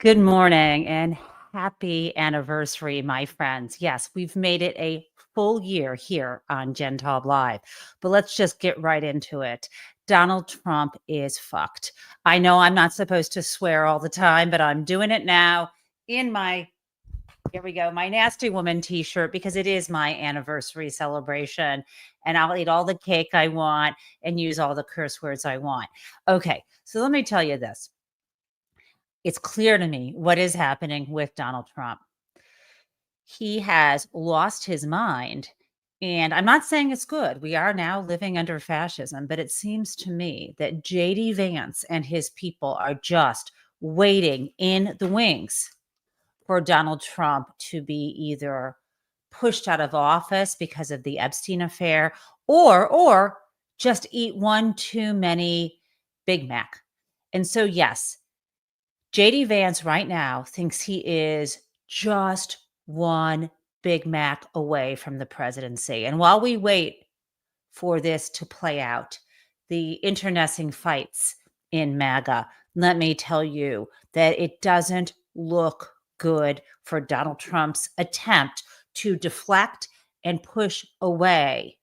Good morning and happy anniversary, my friends. Yes, we've made it a full year here on Gen Taub Live, but let's just get right into it. Donald Trump is fucked. I know I'm not supposed to swear all the time, but I'm doing it now in my, here we go, my Nasty Woman t-shirt because it is my anniversary celebration and I'll eat all the cake I want and use all the curse words I want. Okay, so let me tell you this. It's clear to me what is happening with Donald Trump. He has lost his mind. And I'm not saying it's good. We are now living under fascism, but it seems to me that JD Vance and his people are just waiting in the wings for Donald Trump to be either pushed out of office because of the Epstein affair or just eat one too many Big Mac. And so yes, JD Vance right now thinks he is just one Big Mac away from the presidency. And while we wait for this to play out, the internecine fights in MAGA, let me tell you that it doesn't look good for Donald Trump's attempt to deflect and push away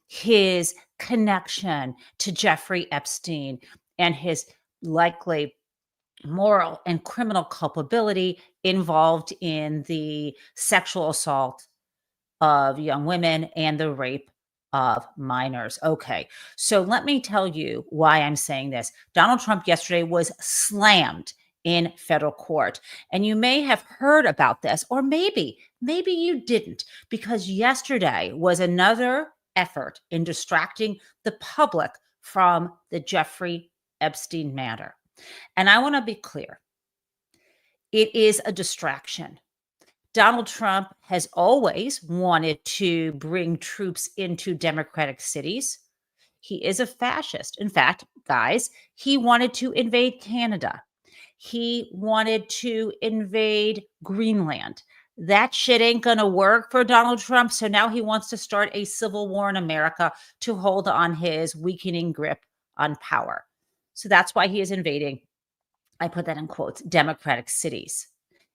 his connection to Jeffrey Epstein and his likely moral and criminal culpability involved in the sexual assault of young women and the rape of minors. Okay, so let me tell you why I'm saying this. Donald Trump yesterday was slammed in federal court. And you may have heard about this, or maybe you didn't, because yesterday was another effort in distracting the public from the Jeffrey Epstein matter. And I want to be clear. It is a distraction. Donald Trump has always wanted to bring troops into Democratic cities. He is a fascist. In fact, guys, he wanted to invade Canada. He wanted to invade Greenland. That shit ain't going to work for Donald Trump. So now he wants to start a civil war in America to hold on his weakening grip on power. So that's why he is invading, I put that in quotes, Democratic cities.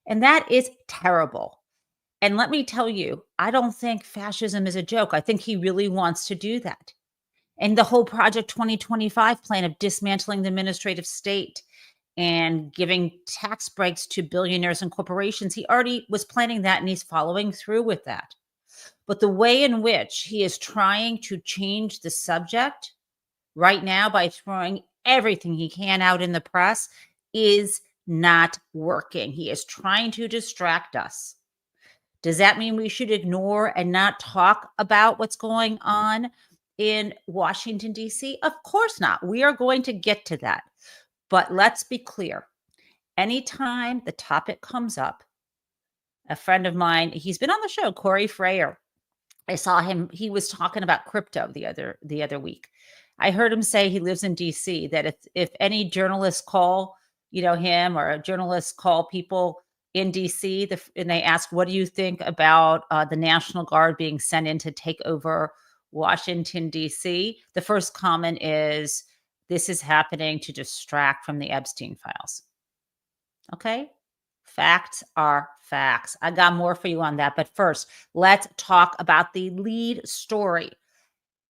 And that is terrible. And let me tell you, I don't think fascism is a joke. I think he really wants to do that. And the whole Project 2025 plan of dismantling the administrative state and giving tax breaks to billionaires and corporations, he already was planning that and he's following through with that. But the way in which he is trying to change the subject right now by throwing everything he can out in the press is not working. He is trying to distract us. Does that mean we should ignore and not talk about what's going on in Washington, D.C.? Of course not. We are going to get to that. But let's be clear. Anytime the topic comes up, a friend of mine, he's been on the show, Corey Frayer. I saw him, he was talking about crypto the other week. I heard him say he lives in DC, that if any journalists call, him or journalists call people in DC and they ask, what do you think about the National Guard being sent in to take over Washington, DC? The first comment is, this is happening to distract from the Epstein files. Okay? Facts are facts. I got more for you on that. But first, let's talk about the lead story.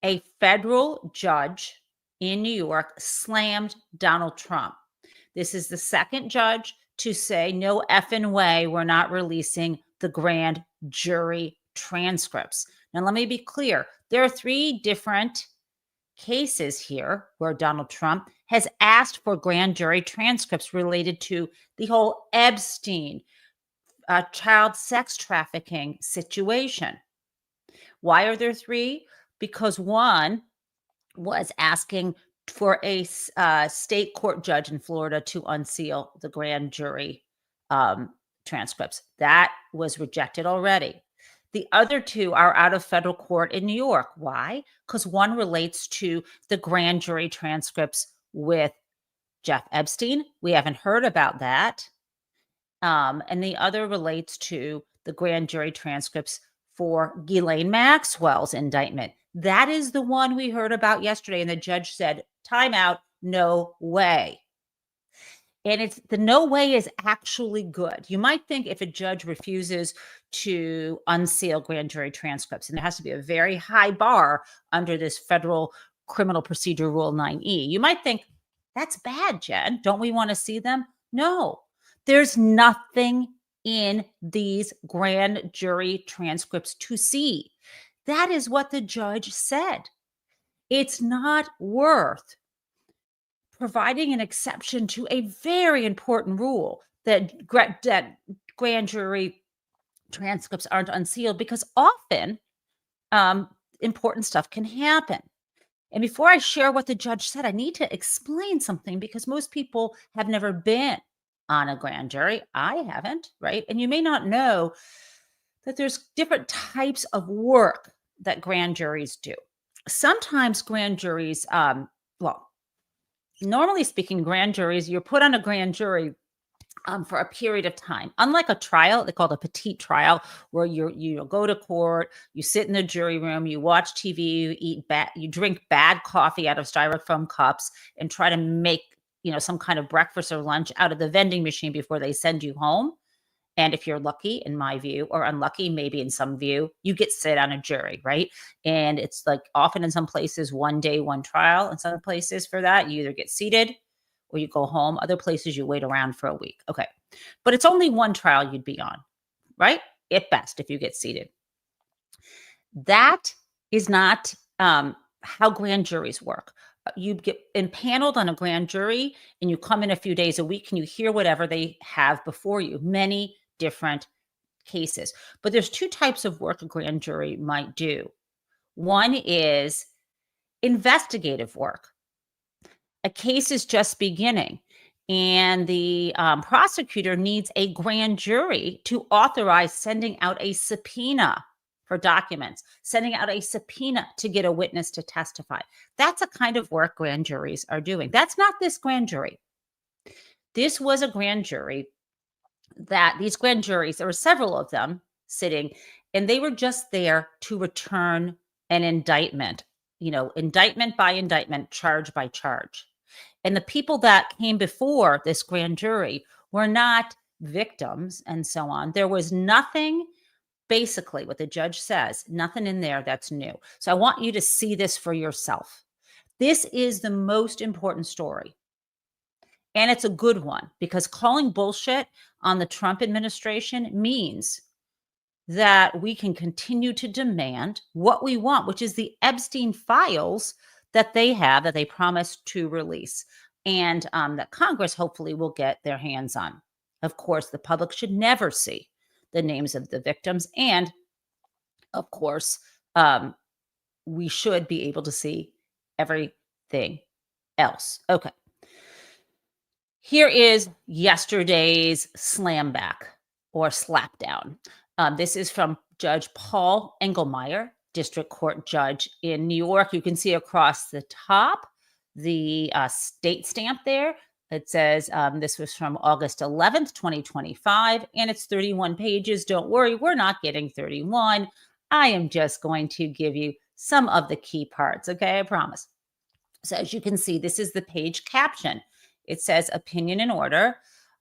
A federal judge in New York slammed Donald Trump. This is the second judge to say, no effing way, we're not releasing the grand jury transcripts. Now, let me be clear. There are three different cases here where Donald Trump has asked for grand jury transcripts related to the whole Epstein child sex trafficking situation. Why are there three? Because one was asking for a state court judge in Florida to unseal the grand jury transcripts. That was rejected already. The other two are out of federal court in New York. Why? Because one relates to the grand jury transcripts with Jeff Epstein. We haven't heard about that. And the other relates to the grand jury transcripts for Ghislaine Maxwell's indictment. That is the one we heard about yesterday. And the judge said, time out, no way. And it's the no way is actually good. You might think if a judge refuses to unseal grand jury transcripts, and there has to be a very high bar under this federal criminal procedure rule 9E, you might think that's bad, Jen. Don't we want to see them? No, there's nothing in these grand jury transcripts to see. That is what the judge said. It's not worth providing an exception to a very important rule that grand jury transcripts aren't unsealed, because often important stuff can happen. And before I share what the judge said, I need to explain something, because most people have never been on a grand jury. I haven't, right? And you may not know that there's different types of work that grand juries do. Sometimes grand juries, normally speaking, grand juries, you're put on a grand jury for a period of time. Unlike a trial, they call it a petite trial, where you go to court, you sit in the jury room, you watch TV, you drink bad coffee out of styrofoam cups, and try to make some kind of breakfast or lunch out of the vending machine before they send you home. And if you're lucky, in my view, or unlucky, maybe in some view, you get sit on a jury, right? And it's like often in some places, one day, one trial. In some places for that, you either get seated or you go home. Other places you wait around for a week. Okay. But it's only one trial you'd be on, right? At best, if you get seated. That is not how grand juries work. You get impaneled on a grand jury and you come in a few days a week and you hear whatever they have before you. Many different cases. But there's two types of work a grand jury might do. One is investigative work. A case is just beginning, and the prosecutor needs a grand jury to authorize sending out a subpoena for documents, sending out a subpoena to get a witness to testify. That's a kind of work grand juries are doing. That's not this grand jury. This was a grand jury these grand juries, there were several of them sitting, and they were just there to return an indictment, indictment by indictment, charge by charge. And the people that came before this grand jury were not victims and so on. There was nothing, basically what the judge says, nothing in there that's new. So I want you to see this for yourself. This is the most important story. And it's a good one, because calling bullshit on the Trump administration means that we can continue to demand what we want, which is the Epstein files that they have, that they promised to release, and that Congress hopefully will get their hands on. Of course, the public should never see the names of the victims. And of course, we should be able to see everything else. Okay. Here is yesterday's slam back or slapdown. This is from Judge Paul Engelmeyer, District Court Judge in New York. You can see across the top the state stamp there. It says this was from August 11th, 2025, and it's 31 pages. Don't worry, we're not getting 31. I am just going to give you some of the key parts, okay? I promise. So as you can see, this is the page caption. It says opinion and order,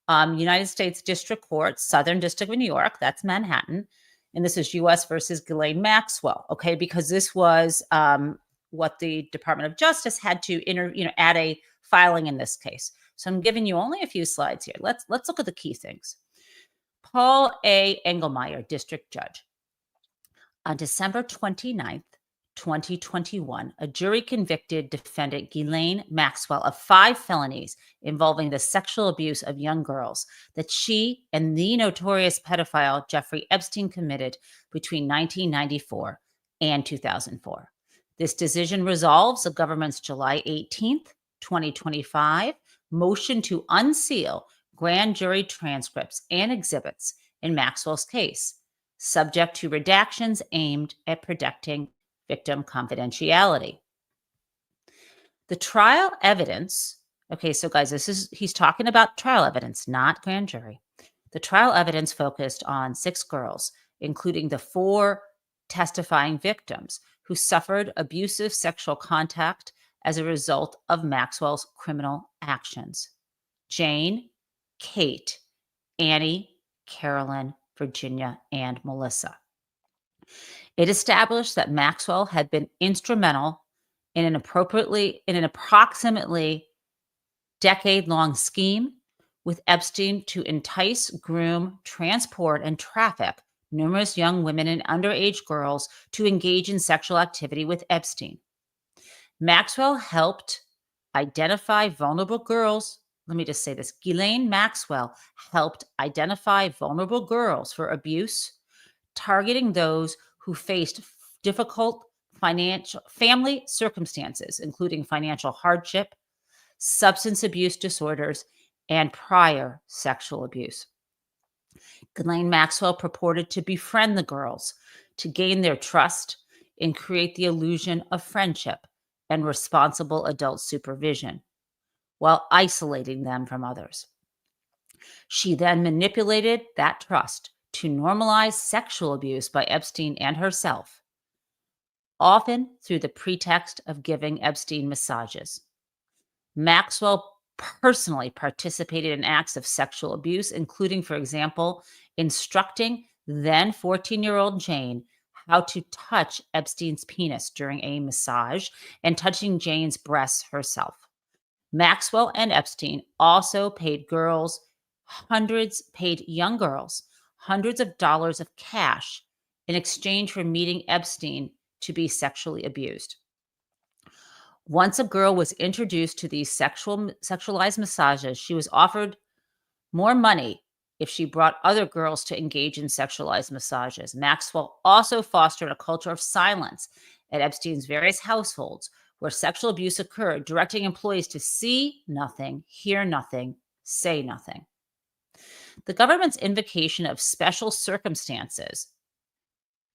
United States District Court, Southern District of New York, that's Manhattan. And this is U.S. versus Ghislaine Maxwell, okay? Because this was what the Department of Justice had to add a filing in this case. So I'm giving you only a few slides here. Let's look at the key things. Paul A. Engelmeyer, District Judge. On December 29th, 2021, a jury convicted defendant Ghislaine Maxwell of 5 felonies involving the sexual abuse of young girls that she and the notorious pedophile Jeffrey Epstein committed between 1994 and 2004. This decision resolves the government's July 18th, 2025 motion to unseal grand jury transcripts and exhibits in Maxwell's case, subject to redactions aimed at protecting victim confidentiality. The trial evidence, okay, so guys, he's talking about trial evidence, not grand jury. The trial evidence focused on 6 girls, including the 4 testifying victims who suffered abusive sexual contact as a result of Maxwell's criminal actions. Jane, Kate, Annie, Carolyn, Virginia, and Melissa. It established that Maxwell had been instrumental in an approximately decade-long scheme with Epstein to entice, groom, transport, and traffic numerous young women and underage girls to engage in sexual activity with Epstein. Maxwell helped identify vulnerable girls. Let me just say this. Ghislaine Maxwell helped identify vulnerable girls for abuse, targeting those who faced difficult family circumstances, including financial hardship, substance abuse disorders, and prior sexual abuse. Ghislaine Maxwell purported to befriend the girls, to gain their trust, and create the illusion of friendship and responsible adult supervision, while isolating them from others. She then manipulated that trust to normalize sexual abuse by Epstein and herself, often through the pretext of giving Epstein massages. Maxwell personally participated in acts of sexual abuse, including, for example, instructing then 14-year-old Jane how to touch Epstein's penis during a massage and touching Jane's breasts herself. Maxwell and Epstein also paid young girls hundreds of dollars of cash in exchange for meeting Epstein to be sexually abused. Once a girl was introduced to these sexualized massages, she was offered more money if she brought other girls to engage in sexualized massages. Maxwell also fostered a culture of silence at Epstein's various households where sexual abuse occurred, directing employees to see nothing, hear nothing, say nothing. The government's invocation of special circumstances,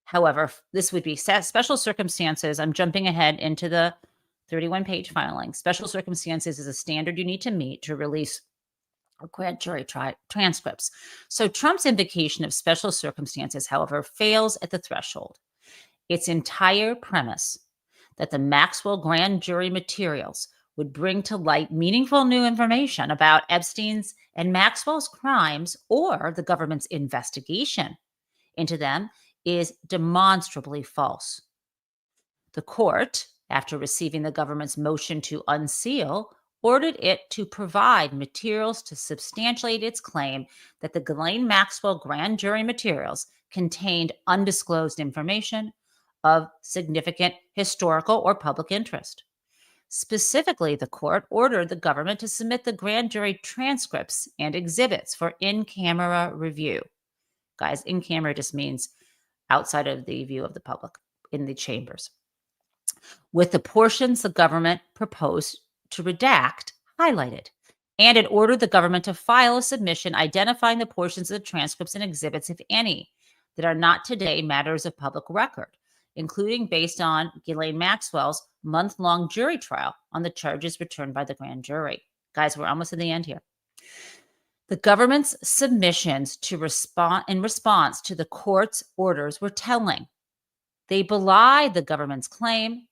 however, this would be special circumstances. I'm jumping ahead into the 31-page filing. Special circumstances is a standard you need to meet to release grand jury transcripts. So Trump's invocation of special circumstances, however, fails at the threshold. Its entire premise that the Maxwell grand jury materials would bring to light meaningful new information about Epstein's and Maxwell's crimes or the government's investigation into them is demonstrably false. The court, after receiving the government's motion to unseal, ordered it to provide materials to substantiate its claim that the Ghislaine Maxwell grand jury materials contained undisclosed information of significant historical or public interest. Specifically, the court ordered the government to submit the grand jury transcripts and exhibits for in-camera review. Guys, in-camera just means outside of the view of the public in the chambers, with the portions the government proposed to redact highlighted. And it ordered the government to file a submission identifying the portions of the transcripts and exhibits, if any, that are not today matters of public record, including based on Ghislaine Maxwell's month-long jury trial on the charges returned by the grand jury. Guys, we're almost at the end here. The government's submissions in response to the court's orders were telling. They belied the government's claim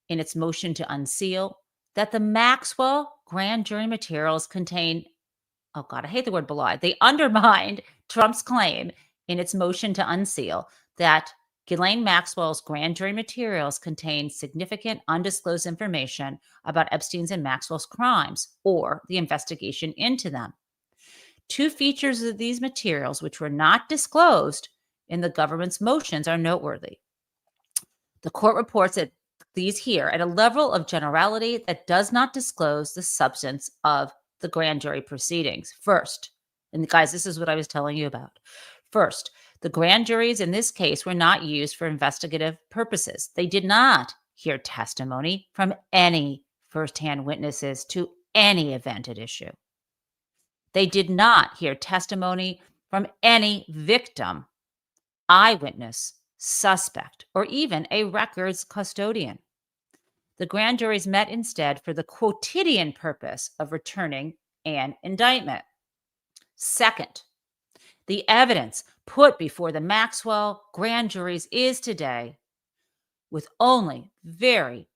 in its motion to unseal that the Maxwell grand jury materials contain, oh God, I hate the word belied. They undermined Trump's claim in its motion to unseal that Ghislaine Maxwell's grand jury materials contain significant undisclosed information about Epstein's and Maxwell's crimes or the investigation into them. Two features of these materials, which were not disclosed in the government's motions, are noteworthy. The court reports that these here at a level of generality that does not disclose the substance of the grand jury proceedings. First, and guys, this is what I was telling you about. First, the grand juries in this case were not used for investigative purposes. They did not hear testimony from any firsthand witnesses to any event at issue. They did not hear testimony from any victim, eyewitness, suspect, or even a records custodian. The grand juries met instead for the quotidian purpose of returning an indictment. Second, the evidence put before the Maxwell grand juries is today, with only very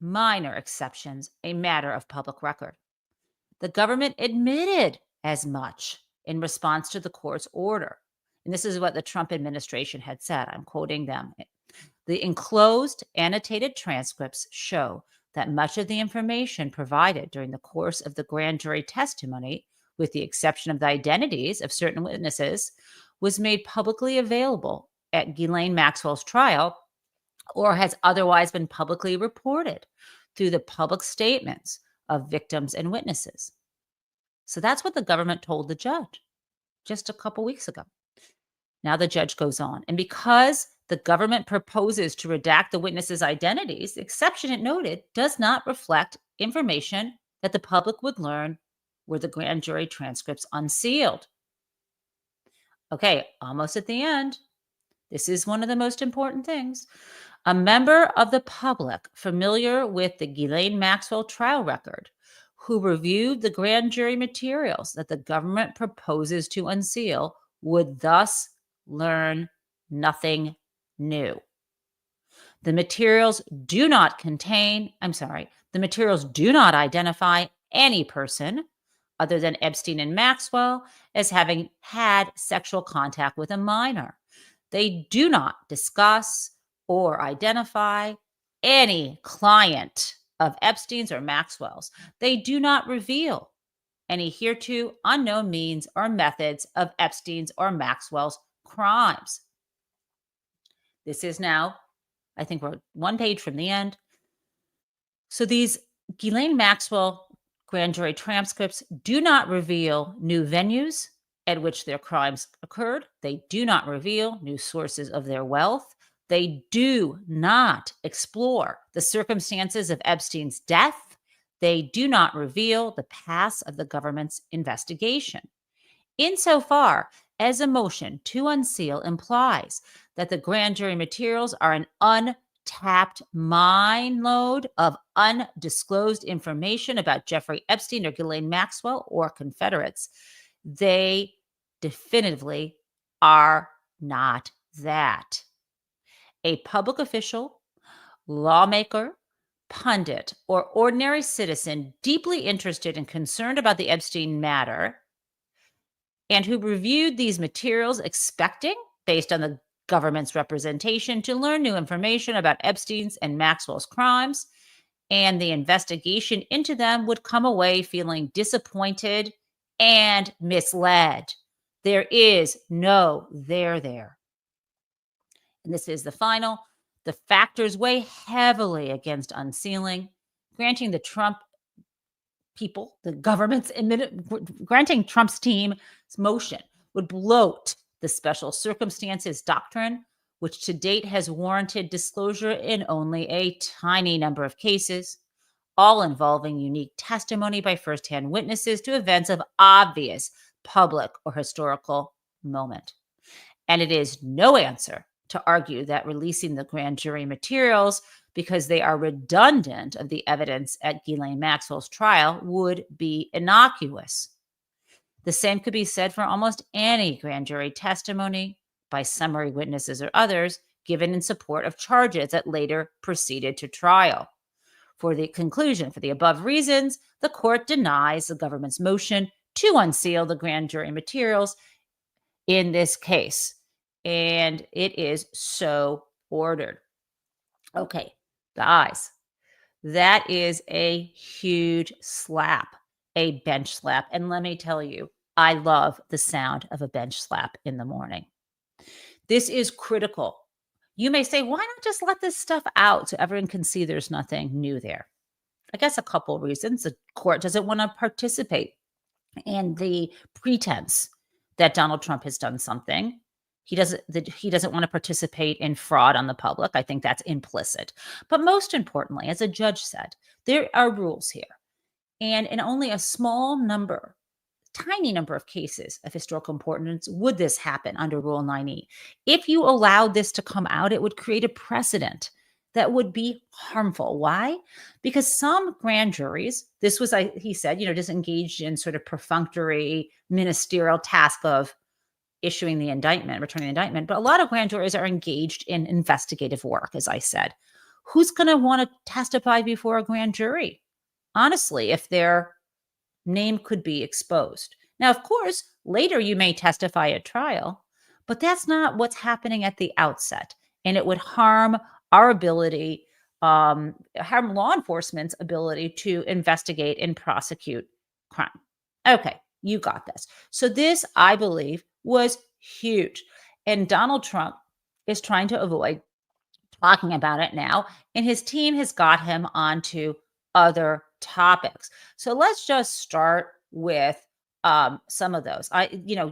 minor exceptions, a matter of public record. The government admitted as much in response to the court's order. And this is what the Trump administration had said. I'm quoting them. The enclosed annotated transcripts show that much of the information provided during the course of the grand jury testimony, with the exception of the identities of certain witnesses, was made publicly available at Ghislaine Maxwell's trial or has otherwise been publicly reported through the public statements of victims and witnesses. So that's what the government told the judge just a couple weeks ago. Now the judge goes on. And because the government proposes to redact the witnesses' identities, the exception it noted does not reflect information that the public would learn were the grand jury transcripts unsealed. Okay, almost at the end. This is one of the most important things. A member of the public familiar with the Ghislaine Maxwell trial record who reviewed the grand jury materials that the government proposes to unseal would thus learn nothing new. The materials do not identify any person other than Epstein and Maxwell as having had sexual contact with a minor. They do not discuss or identify any client of Epstein's or Maxwell's. They do not reveal any hereto unknown means or methods of Epstein's or Maxwell's crimes. This is now, I think we're one page from the end. So these Ghislaine Maxwell grand jury transcripts do not reveal new venues at which their crimes occurred. They do not reveal new sources of their wealth. They do not explore the circumstances of Epstein's death. They do not reveal the paths of the government's investigation. Insofar as a motion to unseal implies that the grand jury materials are an untapped mine lode of undisclosed information about Jeffrey Epstein or Ghislaine Maxwell or Confederates, they definitively are not that. A public official, lawmaker, pundit, or ordinary citizen deeply interested and concerned about the Epstein matter and who reviewed these materials expecting, based on the government's representation, to learn new information about Epstein's and Maxwell's crimes and the investigation into them would come away feeling disappointed and misled. There is no there. And this is the final. The factors weigh heavily against unsealing, granting the Trump people, the government's granting Trump's team's motion would bloat the special circumstances doctrine, which to date has warranted disclosure in only a tiny number of cases, all involving unique testimony by firsthand witnesses to events of obvious public or historical moment. And it is no answer to argue that releasing the grand jury materials because they are redundant of the evidence at Ghislaine Maxwell's trial would be innocuous. The same could be said for almost any grand jury testimony by summary witnesses or others given in support of charges that later proceeded to trial. For the conclusion, for the above reasons, the court denies the government's motion to unseal the grand jury materials in this case. And it is so ordered. Okay, guys, that is a huge slap, a bench slap. And let me tell you, I love the sound of a bench slap in the morning. This is critical. You may say, why not just let this stuff out so everyone can see there's nothing new there? I guess a couple of reasons. The court doesn't want to participate in the pretense that Donald Trump has done something. He doesn't want to participate in fraud on the public. I think that's implicit. But most importantly, as a judge said, there are rules here. And in only a tiny number of cases of historical importance would this happen under Rule 9E. If you allowed this to come out, it would create a precedent that would be harmful. Why? Because some grand juries, this was, he said, just engaged in sort of perfunctory ministerial task of issuing the indictment, returning the indictment. But a lot of grand juries are engaged in investigative work, as I said. Who's going to want to testify before a grand jury? Honestly, if their name could be exposed. Now, of course, later you may testify at trial, but that's not what's happening at the outset. And it would harm our ability, harm law enforcement's ability to investigate and prosecute crime. Okay, you got this. So, this, I believe, was huge. And Donald Trump is trying to avoid talking about it now, and his team has got him onto other topics. So let's just start with some of those.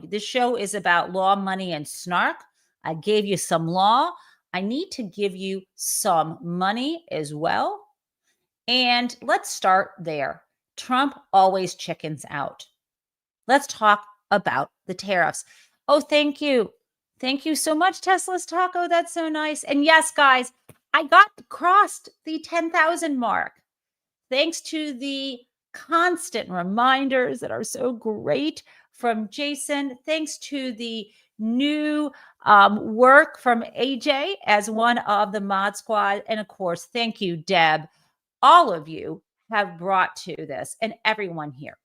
This show is about law, money, and snark. I gave you some law. I need to give you some money as well. And let's start there. Trump always chickens out. Let's talk about the tariffs. Oh, thank you. Thank you so much, Tesla's Taco. That's so nice. And yes, guys, I got crossed the 10,000 mark thanks to the constant reminders that are so great from Jason. Thanks to the new work from AJ as one of the mod squad. And of course, thank you, Deb. All of you have brought to this and everyone here.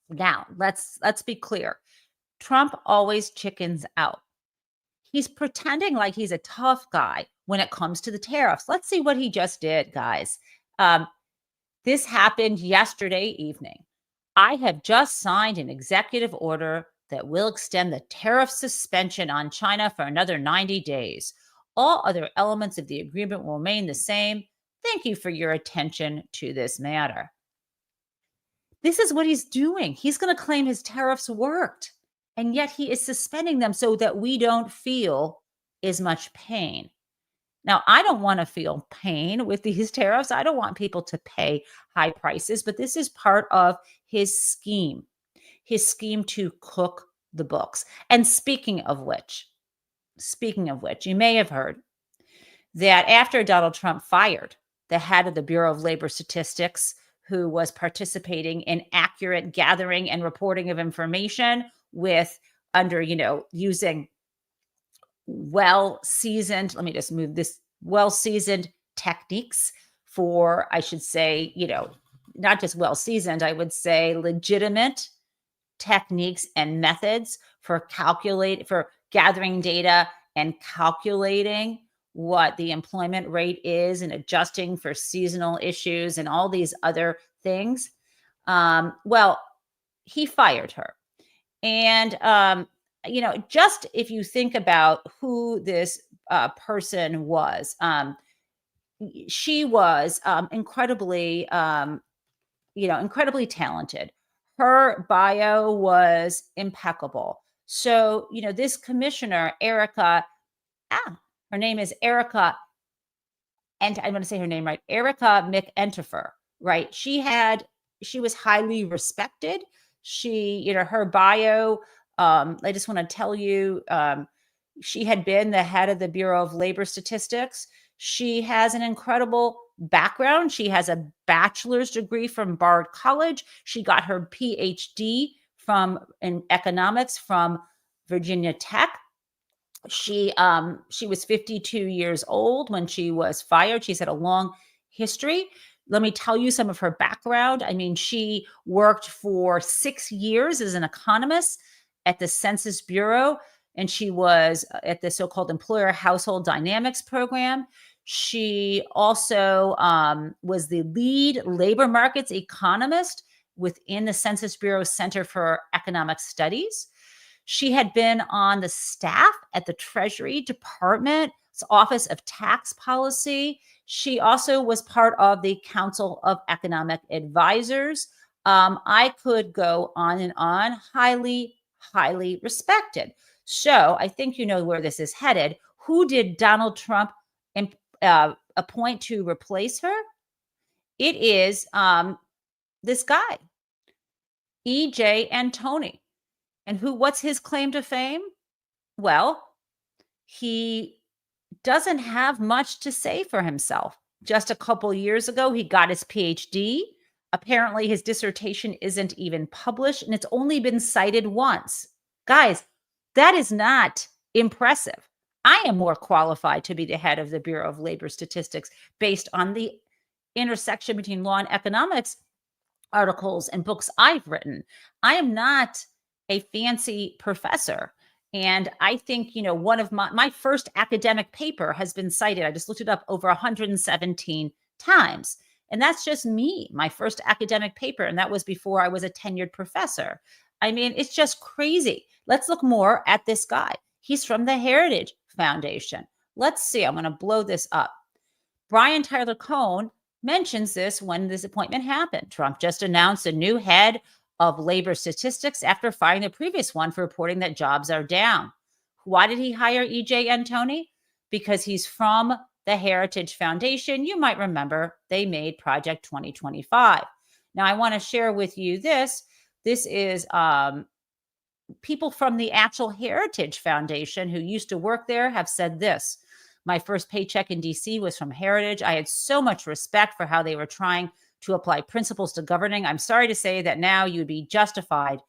Now, let's be clear. Trump always chickens out. He's pretending like he's a tough guy when it comes to the tariffs. Let's see what he just did, guys. This happened yesterday evening. I have just signed an executive order that will extend the tariff suspension on China for another 90 days. All other elements of the agreement will remain the same. Thank you for your attention to this matter. This is what he's doing. He's going to claim his tariffs worked, and yet he is suspending them so that we don't feel as much pain. Now, I don't want to feel pain with these tariffs. I don't want people to pay high prices, but this is part of his scheme to cook the books. And speaking of which, you may have heard that after Donald Trump fired the head of the Bureau of Labor Statistics, who was participating in accurate gathering and reporting of information using well-seasoned techniques for, I should say, not just well-seasoned, I would say legitimate techniques and methods for gathering data and calculating what the employment rate is and adjusting for seasonal issues and all these other things. He fired her. And, just if you think about who this person was, she was incredibly talented. Her bio was impeccable. So, this commissioner, her name is Erica, and I'm going to say her name right, Erica McEnteffer, right? She was highly respected. Her bio, I just want to tell you, she had been the head of the Bureau of Labor Statistics. She has an incredible background. She has a bachelor's degree from Bard College. She got her PhD in economics from Virginia Tech. She was 52 years old when she was fired. She's had a long history. Let me tell you some of her background. I mean, she worked for 6 years as an economist at the Census Bureau, and she was at the so-called Employer Household Dynamics program. She also was the lead labor markets economist within the Census Bureau Center for Economic Studies. She had been on the staff at the Treasury Department's Office of Tax Policy. She also was part of the Council of Economic Advisors. I could go on and on. Highly, highly respected. So I think you know where this is headed. Who did Donald Trump appoint to replace her? It is this guy, E.J. Antoni. And what's his claim to fame? Well, he doesn't have much to say for himself. Just a couple years ago, he got his PhD. Apparently, his dissertation isn't even published, and it's only been cited once. Guys, that is not impressive. I am more qualified to be the head of the Bureau of Labor Statistics based on the intersection between law and economics articles and books I've written. I am not a fancy professor. And I think, one of my first academic paper has been cited. I just looked it up over 117 times. And that's just me, my first academic paper. And that was before I was a tenured professor. I mean, it's just crazy. Let's look more at this guy. He's from the Heritage Foundation. Let's see. I'm going to blow this up. Brian Tyler Cohen mentions this when this appointment happened. Trump just announced a new head of labor statistics after firing the previous one for reporting that jobs are down. Why did he hire E.J. Antoni? Because he's from the Heritage Foundation. You might remember they made Project 2025. Now, I want to share with you this. This is people from the actual Heritage Foundation who used to work there have said this. My first paycheck in DC was from Heritage. I had so much respect for how they were trying to apply principles to governing. I'm sorry to say that now you'd be justified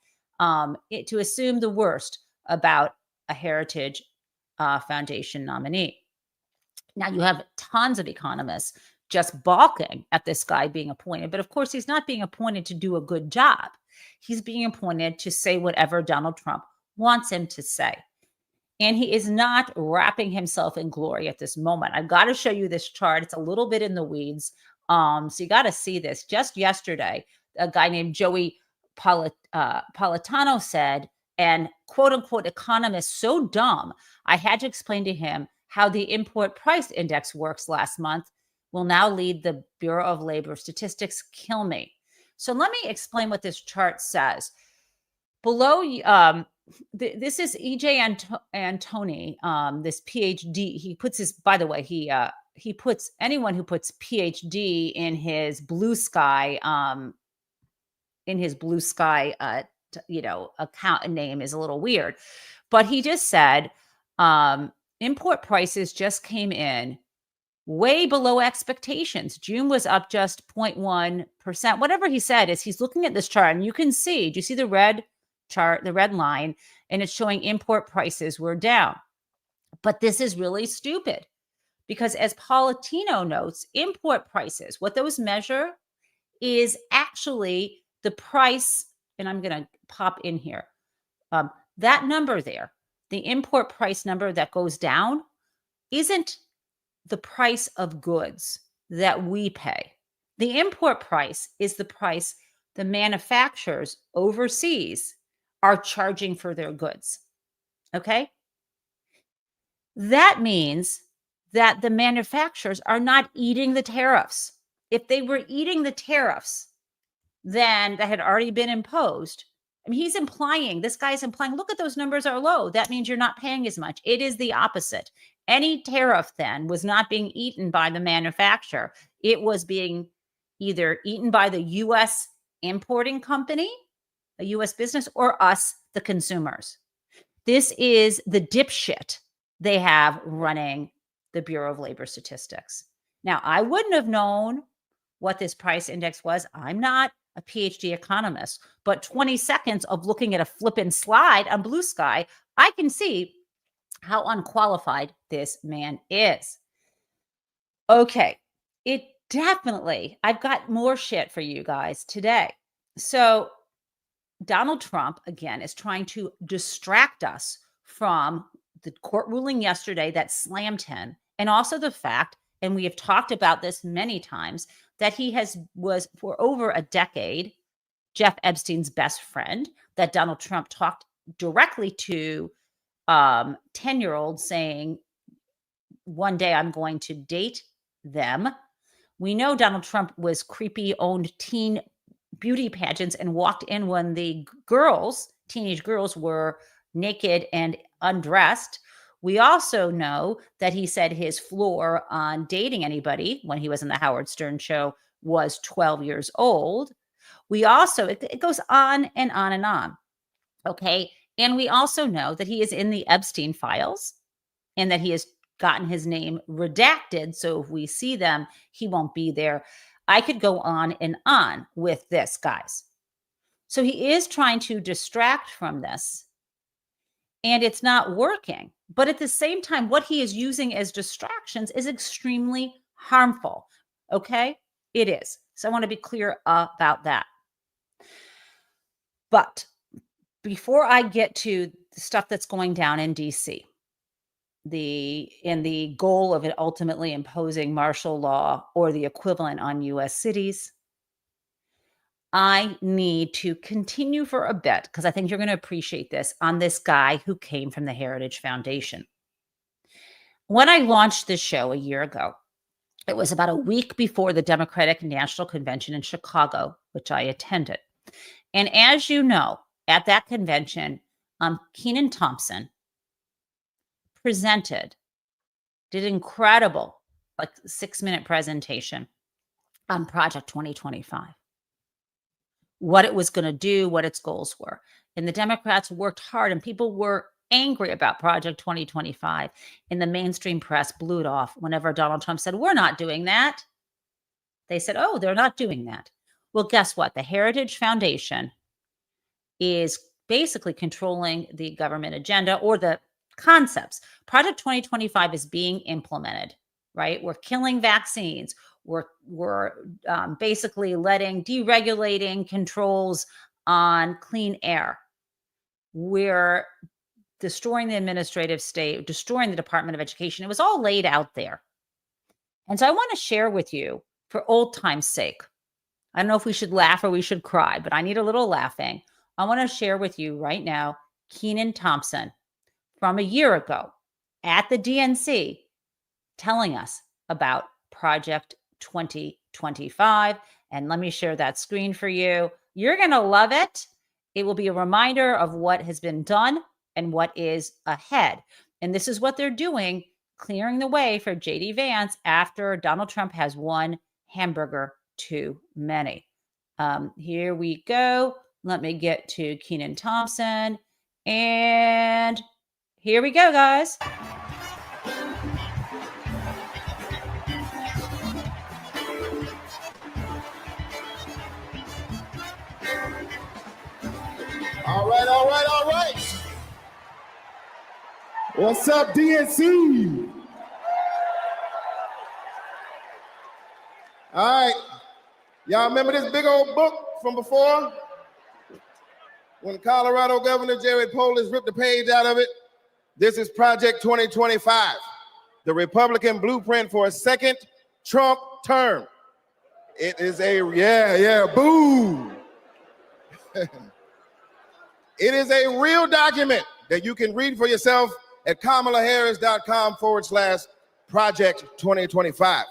to assume the worst about a Heritage Foundation nominee. Now, you have tons of economists just balking at this guy being appointed. But of course, he's not being appointed to do a good job. He's being appointed to say whatever Donald Trump wants him to say. And he is not wrapping himself in glory at this moment. I've got to show you this chart. It's a little bit in the weeds. So you got to see this. Just yesterday, a guy named Joey Politano said, and quote unquote economist so dumb, I had to explain to him how the import price index works last month, will now lead the Bureau of Labor Statistics. Kill me. So let me explain what this chart says. Below, this is E.J. Antoni, this PhD. He puts his, by the way, he puts anyone who puts PhD in his blue sky, account name is a little weird. But he just said import prices just came in way below expectations. June was up just 0.1%. Whatever he said is he's looking at this chart and you can see, do you see the red chart, the red line, and it's showing import prices were down. But this is really stupid because as Politano notes, import prices, what those measure is actually the price, and I'm going to pop in here, that number there, the import price number that goes down isn't the price of goods that we pay. The import price is the price the manufacturers overseas are charging for their goods. Okay? That means that the manufacturers are not eating the tariffs. If they were eating the tariffs, then that had already been imposed. I mean, this guy's implying, look at those numbers are low. That means you're not paying as much. It is the opposite. Any tariff then was not being eaten by the manufacturer. It was being either eaten by the U.S. importing company, a U.S. business, or us, the consumers. This is the dipshit they have running the Bureau of Labor Statistics. Now, I wouldn't have known what this price index was. I'm not a PhD economist, but 20 seconds of looking at a flippin' slide on Blue Sky, I can see how unqualified this man is. Okay, I've got more shit for you guys today. So Donald Trump, again, is trying to distract us from the court ruling yesterday that slammed him, and also the fact, and we have talked about this many times, that he was for over a decade Jeff Epstein's best friend, that Donald Trump talked directly to 10-year-olds saying, one day I'm going to date them. We know Donald Trump was creepy, owned teen beauty pageants and walked in when the teenage girls were naked and undressed. We also know that he said his floor on dating anybody when he was in the Howard Stern show was 12 years old. We also, it goes on and on and on. Okay. And we also know that he is in the Epstein files and that he has gotten his name redacted. So if we see them, he won't be there. I could go on and on with this, guys. So he is trying to distract from this, and it's not working. But at the same time, what he is using as distractions is extremely harmful. Okay? It is. So I want to be clear about that. But before I get to the stuff that's going down in DC, the goal of it ultimately imposing martial law or the equivalent on US cities, I need to continue for a bit because I think you're going to appreciate this on this guy who came from the Heritage Foundation. When I launched this show a year ago, it was about a week before the Democratic National Convention in Chicago, which I attended. And as you know, at that convention, Kenan Thompson did incredible, like 6-minute presentation on Project 2025, what it was going to do, what its goals were. And the Democrats worked hard, and people were angry about Project 2025. And the mainstream press blew it off whenever Donald Trump said, we're not doing that. They said, oh, they're not doing that. Well, guess what? The Heritage Foundation is basically controlling the government agenda or the concepts. Project 2025 is being implemented, right? We're killing vaccines. We're basically deregulating controls on clean air. We're destroying the administrative state, destroying the Department of Education. It was all laid out there. And so I want to share with you, for old time's sake, I don't know if we should laugh or we should cry, but I need a little laughing. I want to share with you right now, Kenan Thompson from a year ago at the DNC telling us about Project 2025. And let me share that screen for you. You're going to love it. It will be a reminder of what has been done and what is ahead. And this is what they're doing, clearing the way for J.D. Vance after Donald Trump has one hamburger too many. Here we go. Let me get to Kenan Thompson. And here we go, guys. All right, all right, all right. What's up, DNC? All right. Y'all remember this big old book from before? When Colorado Governor Jared Polis ripped the page out of it? This is Project 2025, the Republican blueprint for a second Trump term. It is boo. It is a real document that you can read for yourself at kamalaharris.com/Project 2025.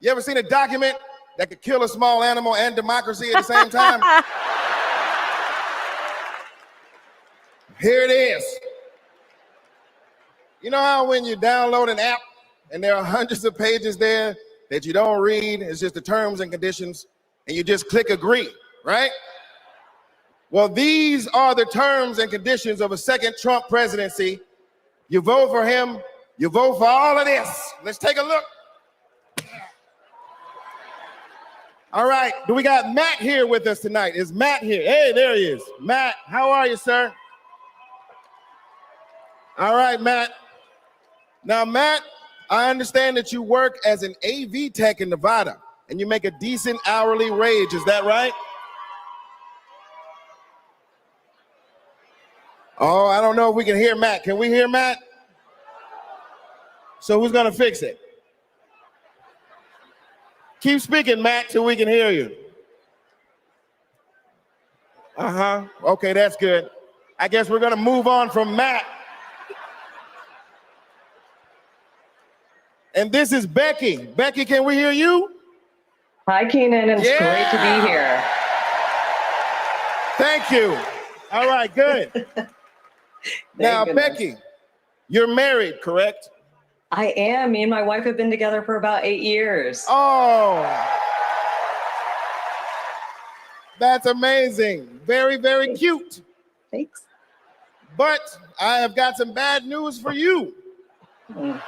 You ever seen a document that could kill a small animal and democracy at the same time? Here it is. You know how when you download an app and there are hundreds of pages there that you don't read, it's just the terms and conditions, and you just click agree, right? Well, these are the terms and conditions of a second Trump presidency. You vote for him, you vote for all of this. Let's take a look. All right, do we got Matt here with us tonight? Is Matt here? Hey, there he is. Matt, how are you, sir? All right, Matt. Now, Matt, I understand that you work as an AV tech in Nevada, and you make a decent hourly wage, is that right? Oh, I don't know if we can hear Matt. Can we hear Matt? So who's gonna fix it? Keep speaking, Matt, till we can hear you. Okay, that's good. I guess we're gonna move on from Matt. And this is Becky. Becky, can we hear you? Hi, Kenan. It's great to be here. Thank you. All right, good. Now, Becky, you're married, correct? I am. Me and my wife have been together for about 8 years. Oh, that's amazing. Very, very cute. Thanks. But I have got some bad news for you. I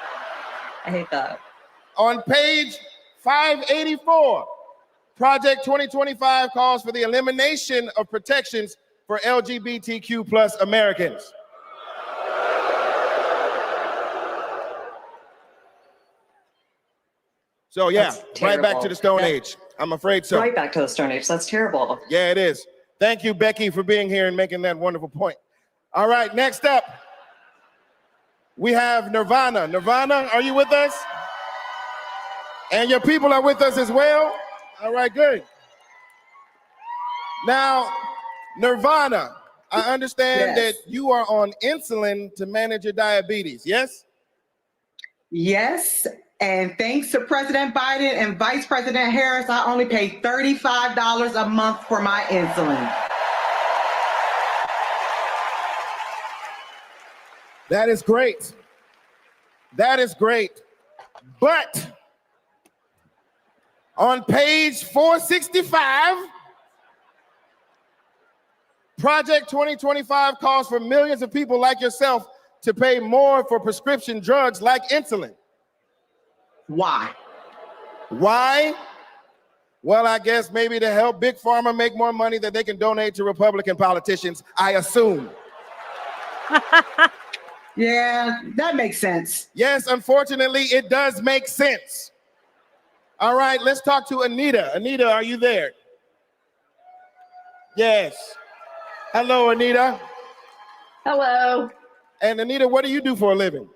hate that. On page 584, Project 2025 calls for the elimination of protections for LGBTQ plus Americans. So yeah, right back to the Stone Age. I'm afraid so. Right back to the Stone Age. That's terrible. Yeah, it is. Thank you, Becky, for being here and making that wonderful point. All right, next up, we have Nirvana. Nirvana, are you with us? And your people are with us as well? All right, good. Now, Nirvana, I understand that you are on insulin to manage your diabetes, yes? Yes, and thanks to President Biden and Vice President Harris, I only pay $35 a month for my insulin. That is great. That is great. But on page 465, Project 2025 calls for millions of people like yourself to pay more for prescription drugs like insulin. Why? Why? Well, I guess maybe to help Big Pharma make more money that they can donate to Republican politicians, I assume. Yeah, that makes sense. Yes, unfortunately, it does make sense. All right, let's talk to Anita. Anita, are you there? Yes. Hello, Anita. Hello. And Anita, what do you do for a living?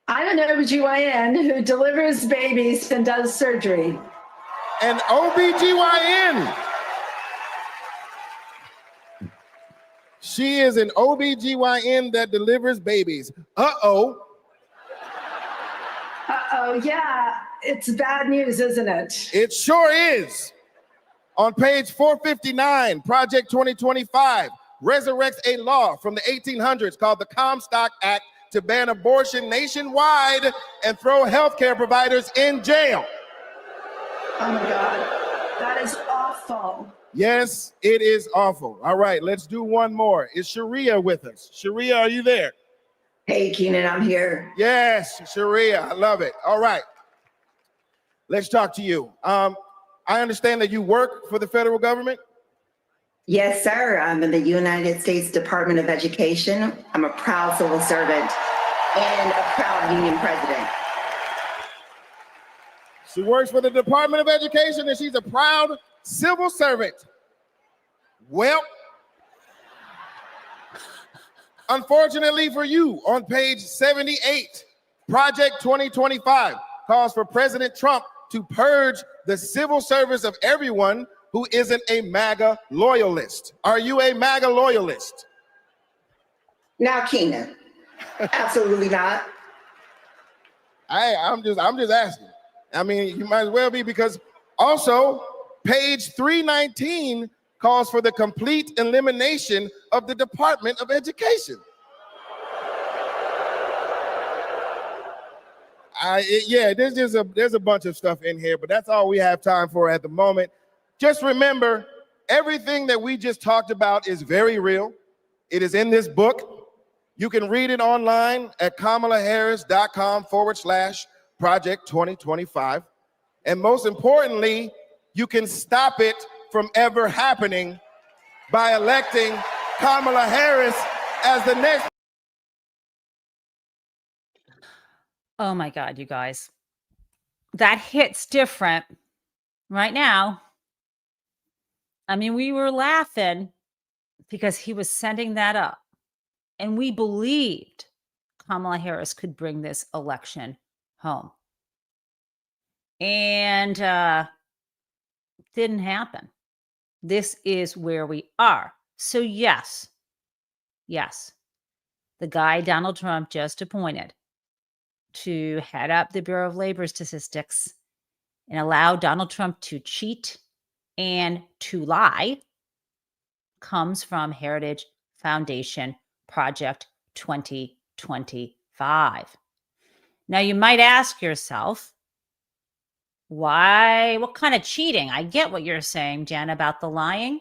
I'm an OBGYN who delivers babies and does surgery. An OBGYN. She is an OBGYN that delivers babies. Uh-oh. Uh-oh, yeah, it's bad news, isn't it? It sure is. On page 459, Project 2025 resurrects a law from the 1800s called the Comstock Act to ban abortion nationwide and throw healthcare providers in jail. Oh my God, that is awful. Yes, it is awful. All right, let's do one more. Is Sharia with us? Sharia, are you there? Hey, Keenan, I'm here. Yes, Sharia, I love it. All right, let's talk to you. I understand that you work for the federal government? Yes, sir. I'm in the United States Department of Education. I'm a proud civil servant and a proud union president. She works for the Department of Education and she's a proud civil servant. Well, unfortunately for you, on page 78, Project 2025 calls for President Trump to purge the civil service of everyone who isn't a MAGA loyalist. Are you a MAGA loyalist? Now, Keenan, absolutely not. I'm just asking. I mean, you might as well be, because also page 319 calls for the complete elimination of the Department of Education. There's a bunch of stuff in here, but that's all we have time for at the moment. Just remember, everything that we just talked about is very real. It is in this book. You can read it online at kamalaharris.com/Project 2025. And most importantly, you can stop it from ever happening by electing Kamala Harris as the next. Oh my God, you guys. That hits different right now. I mean, we were laughing because he was sending that up. And we believed Kamala Harris could bring this election home. And didn't happen. This is where we are. So yes, the guy Donald Trump just appointed to head up the Bureau of Labor Statistics and allow Donald Trump to cheat and to lie comes from Heritage Foundation Project 2025. Now you might ask yourself, why? What kind of cheating? I get what you're saying, Jen, about the lying.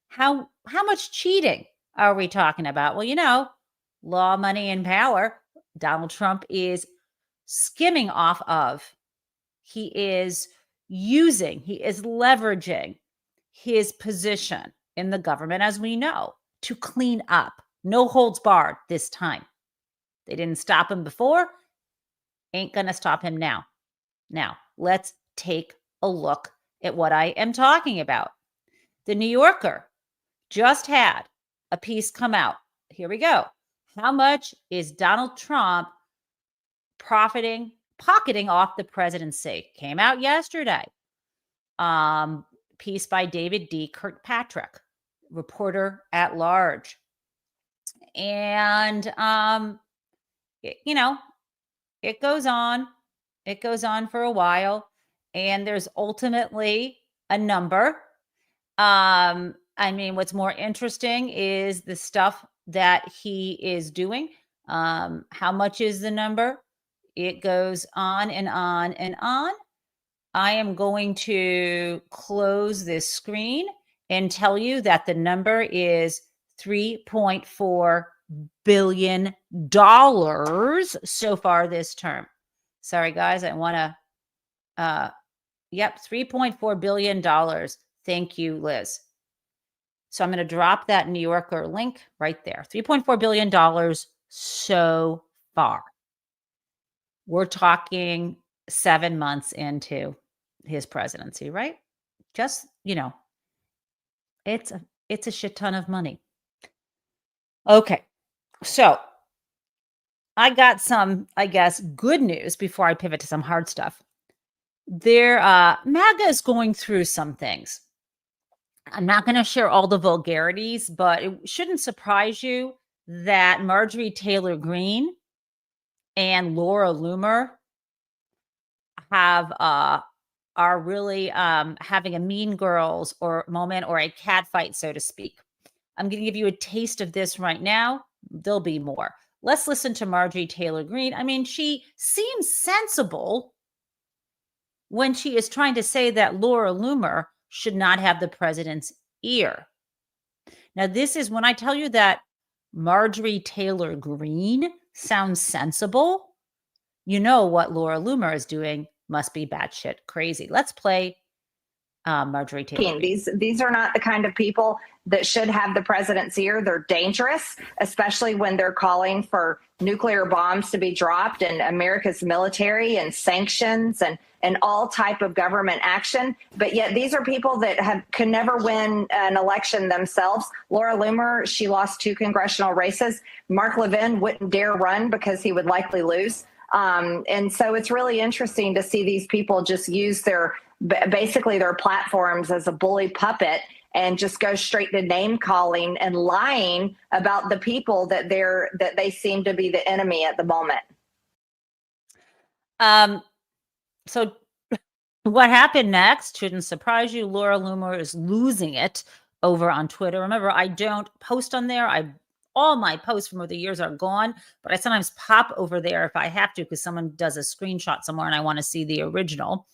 How much cheating are we talking about? Well, you know, law, money, and power. Donald Trump is skimming off of. He is leveraging his position in the government, as we know, to clean up. No holds barred this time. They didn't stop him before. Ain't going to stop him now. Now, let's take a look at what I am talking about. The New Yorker just had a piece come out. Here we go. How much is Donald Trump pocketing off the presidency? Came out yesterday. Piece by David D. Kirkpatrick, reporter at large. And, it goes on. It goes on for a while. And there's ultimately a number. What's more interesting is the stuff that he is doing. How much is the number? It goes on and on and on. I am going to close this screen and tell you that the number is $3.4 billion so far this term. Sorry, guys. I want to, $3.4 billion. Thank you, Liz. So I'm going to drop that New Yorker link right there. $3.4 billion so far. We're talking 7 months into his presidency, right? Just, it's a shit ton of money. Okay. So I got some, I guess, good news before I pivot to some hard stuff. MAGA is going through some things. I'm not going to share all the vulgarities, but it shouldn't surprise you that Marjorie Taylor Greene and Laura Loomer are really having a Mean Girls or moment or a cat fight, so to speak. I'm going to give you a taste of this right now. There'll be more. Let's listen to Marjorie Taylor Greene. She seems sensible when she is trying to say that Laura Loomer should not have the president's ear. Now, this is when I tell you that Marjorie Taylor Greene sounds sensible, you know what Laura Loomer is doing must be batshit crazy. Let's play Marjorie Taylor Greene. These are not the kind of people that should have the president's ear. They're dangerous, especially when they're calling for nuclear bombs to be dropped and America's military and sanctions and all type of government action. But yet these are people that can never win an election themselves. Laura Loomer, she lost 2 congressional races. Mark Levin wouldn't dare run because he would likely lose. And so it's really interesting to see these people just use basically their platforms as a bully puppet and just go straight to name calling and lying about the people that they seem to be the enemy at the moment. So what happened next shouldn't surprise you. Laura Loomer is losing it over on Twitter. Remember, I don't post on there. All my posts from over the years are gone, but I sometimes pop over there if I have to because someone does a screenshot somewhere and I want to see the original.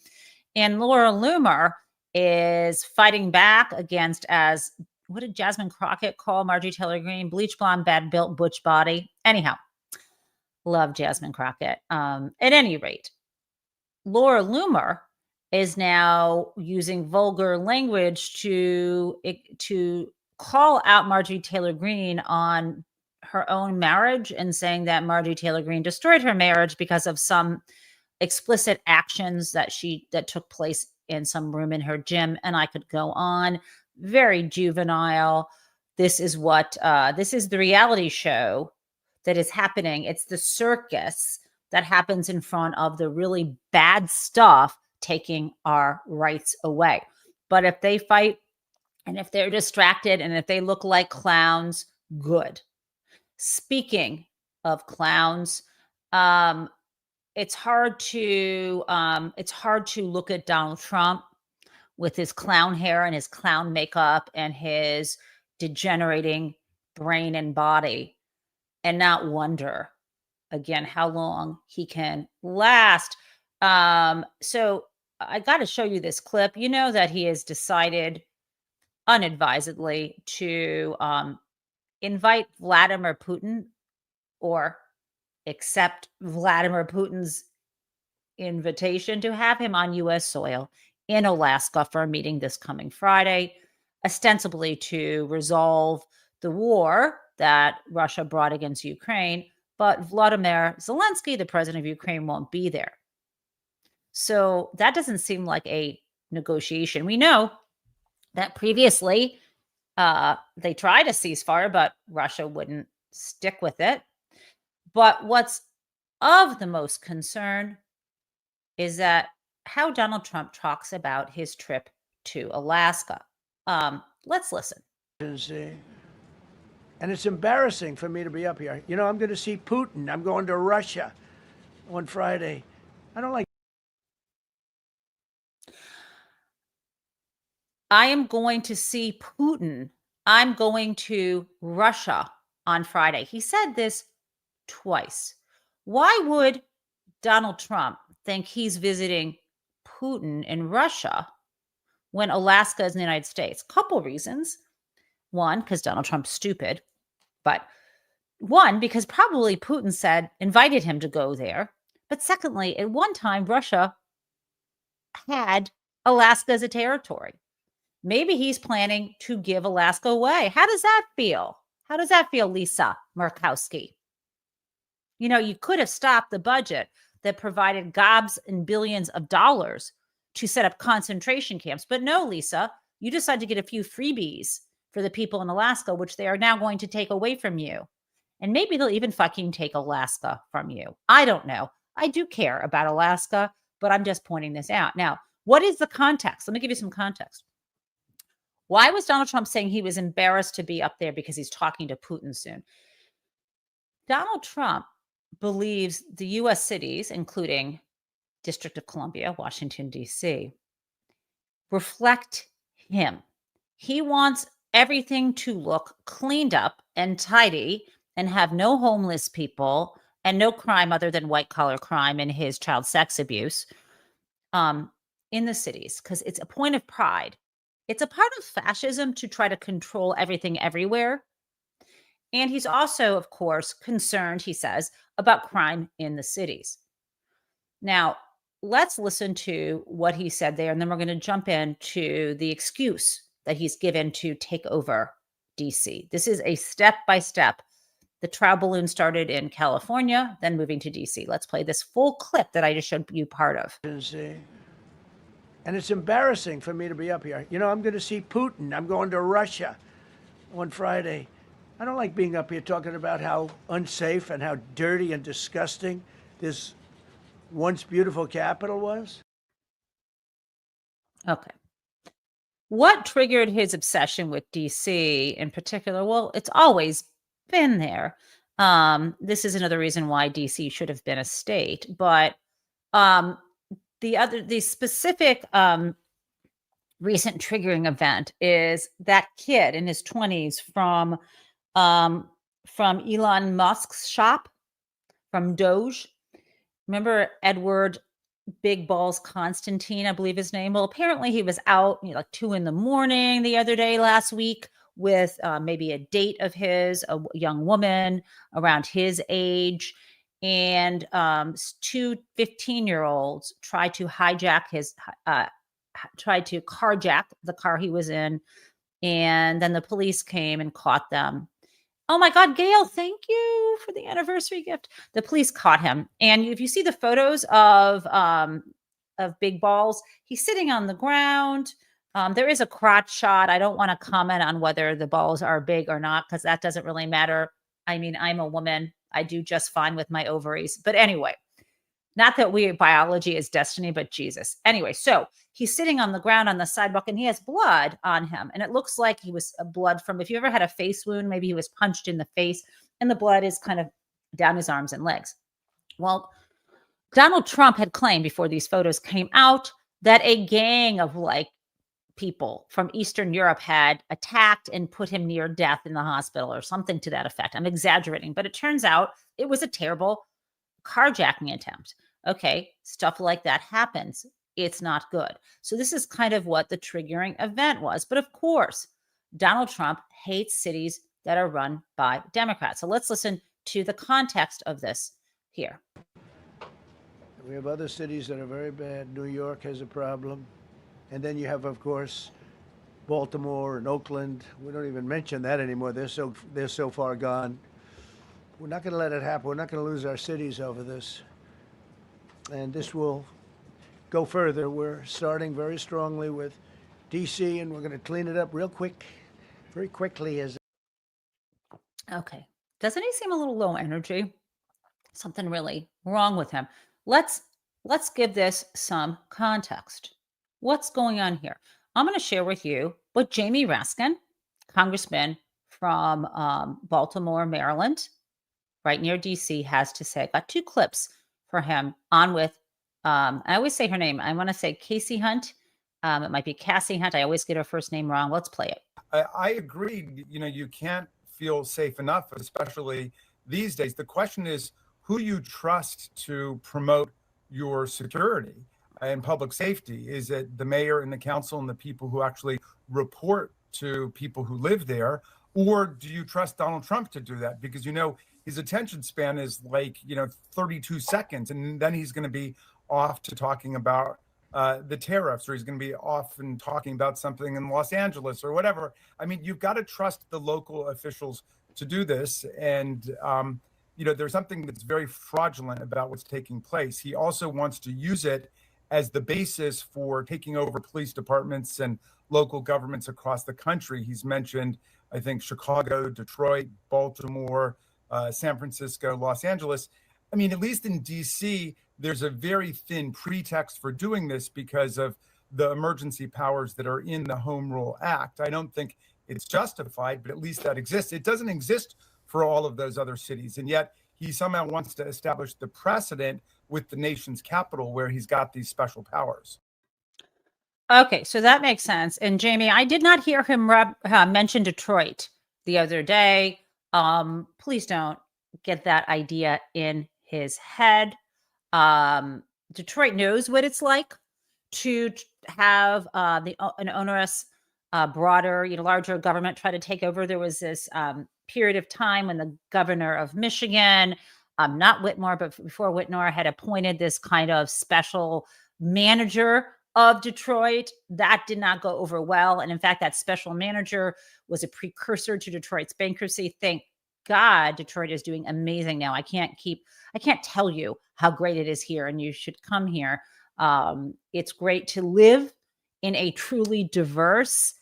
And Laura Loomer is fighting back against, as what did Jasmine Crockett call Marjorie Taylor Greene? Bleach blonde, bad built, butch body. Anyhow, love Jasmine Crockett. At any rate, Laura Loomer is now using vulgar language to call out Marjorie Taylor Greene on her own marriage and saying that Marjorie Taylor Greene destroyed her marriage because of some explicit actions that took place in some room in her gym. And I could go on. Very juvenile. This is the reality show that is happening. It's the circus that happens in front of the really bad stuff taking our rights away. But if they fight and if they're distracted and if they look like clowns, good. Speaking of clowns, it's hard to look at Donald Trump with his clown hair and his clown makeup and his degenerating brain and body and not wonder again how long he can last. So I got to show you this clip. You know that he has decided unadvisedly to invite Vladimir Putin or accept Vladimir Putin's invitation to have him on U.S. soil in Alaska for a meeting this coming Friday, ostensibly to resolve the war that Russia brought against Ukraine. But Vladimir Zelensky, the president of Ukraine, won't be there. So that doesn't seem like a negotiation. We know that previously They tried a ceasefire, but Russia wouldn't stick with it. But what's of the most concern is that how Donald Trump talks about his trip to Alaska. Let's listen. And it's embarrassing for me to be up here. You know, I'm going to see Putin. I'm going to Russia on Friday. I don't like. I am going to see Putin. I'm going to Russia on Friday. He said this twice. Why would Donald Trump think he's visiting Putin in Russia when Alaska is in the United States? Couple reasons. One, because Donald Trump's stupid, but one, because probably Putin invited him to go there. But secondly, at one time, Russia had Alaska as a territory. Maybe he's planning to give Alaska away. How does that feel? How does that feel, Lisa Murkowski? You know, you could have stopped the budget that provided gobs and billions of dollars to set up concentration camps. But no, Lisa, you decided to get a few freebies for the people in Alaska, which they are now going to take away from you. And maybe they'll even fucking take Alaska from you. I don't know. I do care about Alaska, but I'm just pointing this out. Now, what is the context? Let me give you some context. Why was Donald Trump saying he was embarrassed to be up there because he's talking to Putin soon? Donald Trump believes the U.S. cities, including District of Columbia, Washington, D.C., reflect him. He wants everything to look cleaned up and tidy and have no homeless people and no crime other than white-collar crime and his child sex abuse in the cities, because it's a point of pride. It's a part of fascism to try to control everything everywhere. And he's also, of course, concerned, he says, about crime in the cities. Now, let's listen to what he said there, and then we're going to jump into the excuse that he's given to take over DC. This is a step-by-step. The trial balloon started in California, then moving to DC. Let's play this full clip that I just showed you part of. And it's embarrassing for me to be up here. You know, I'm going to see Putin. I'm going to Russia on Friday. I don't like being up here talking about how unsafe and how dirty and disgusting this once beautiful capital was. Okay. What triggered his obsession with DC in particular? Well, it's always been there. This is another reason why DC should have been a state. But the specific recent triggering event is that kid in his 20s from Elon Musk's shop, from Doge. Remember Edward Big Balls Constantine, I believe his name. Well, apparently he was out like 2 a.m. the other day last week with maybe a date of his, a young woman around his age. And 2 15-year-olds tried to carjack the car he was in. And then the police came and caught them. Oh my God, Gail, thank you for the anniversary gift. The police caught him. And if you see the photos of Big Balls, he's sitting on the ground. There is a crotch shot. I don't want to comment on whether the balls are big or not, because that doesn't really matter. I mean, I'm a woman. I do just fine with my ovaries. But anyway, not that biology is destiny, but Jesus. Anyway, so he's sitting on the ground on the sidewalk and he has blood on him. And it looks like he was blood from, if you ever had a face wound, maybe he was punched in the face and the blood is kind of down his arms and legs. Well, Donald Trump had claimed before these photos came out that a gang of people from Eastern Europe had attacked and put him near death in the hospital or something to that effect. I'm exaggerating, but it turns out it was a terrible carjacking attempt. Okay, stuff like that happens. It's not good. So this is kind of what the triggering event was. But of course, Donald Trump hates cities that are run by Democrats. So let's listen to the context of this here. We have other cities that are very bad. New York has a problem. And then you have, of course, Baltimore and Oakland. We don't even mention that anymore. They're so far gone. We're not going to let it happen. We're not going to lose our cities over this. And this will go further. We're starting very strongly with D.C., and we're going to clean it up real quick. very quickly as Okay. Doesn't he seem a little low energy? Something really wrong with him. Let's give this some context. What's going on here? I'm going to share with you what Jamie Raskin, congressman from Baltimore, Maryland, right near DC, has to say. I got two clips for him on with, I always say her name. I want to say Casey Hunt. It might be Cassie Hunt. I always get her first name wrong. Let's play it. I agree. You know, you can't feel safe enough, especially these days. The question is who you trust to promote your security and public safety. Is it the mayor and the council and the people who actually report to people who live there? Or do you trust Donald Trump to do that? Because, you know, his attention span is like, 32 seconds. And then he's going to be off to talking about the tariffs, or he's going to be off and talking about something in Los Angeles or whatever. I mean, you've got to trust the local officials to do this. And, there's something that's very fraudulent about what's taking place. He also wants to use it as the basis for taking over police departments and local governments across the country. He's mentioned, I think, Chicago, Detroit, Baltimore, San Francisco, Los Angeles. I mean, at least in DC, there's a very thin pretext for doing this because of the emergency powers that are in the Home Rule Act. I don't think it's justified, but at least that exists. It doesn't exist for all of those other cities. And yet he somehow wants to establish the precedent with the nation's capital where he's got these special powers. Okay, so that makes sense. And Jamie, I did not hear him mention Detroit the other day. Please don't get that idea in his head. Detroit knows what it's like to have an onerous, broader, larger government try to take over. There was this period of time when the governor of Michigan, not Whitmore, but before Whitmore, had appointed this kind of special manager of Detroit. That did not go over well. And in fact, that special manager was a precursor to Detroit's bankruptcy. Thank God Detroit is doing amazing now. I can't tell you how great it is here, and you should come here. It's great to live in a truly diverse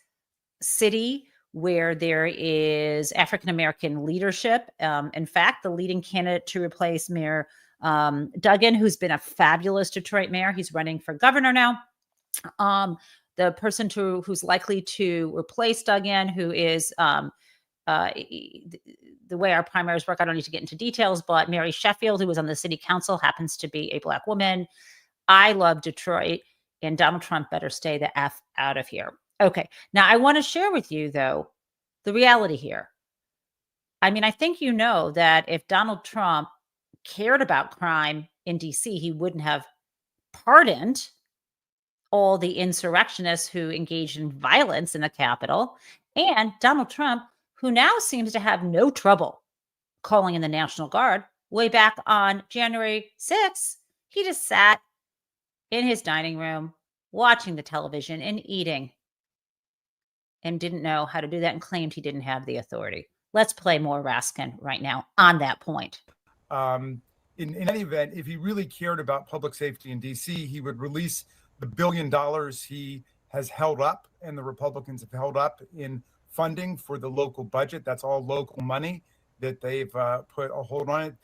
city where there is African-American leadership. In fact, the leading candidate to replace Mayor Duggan, who's been a fabulous Detroit mayor, he's running for governor now. The person who's likely to replace Duggan, who is the way our primaries work, I don't need to get into details, but Mary Sheffield, who was on the city council, happens to be a Black woman. I love Detroit, and Donald Trump better stay the F out of here. Okay, now I want to share with you, though, the reality here. I mean, I think you know that if Donald Trump cared about crime in DC, he wouldn't have pardoned all the insurrectionists who engaged in violence in the Capitol. And Donald Trump, who now seems to have no trouble calling in the National Guard, way back on January 6th, he just sat in his dining room watching the television and eating, and didn't know how to do that and claimed he didn't have the authority. Let's play more Raskin right now on that point. In any event, if he really cared about public safety in DC, he would release the $1 billion he has held up and the Republicans have held up in funding for the local budget. That's all local money that they've put a hold on it.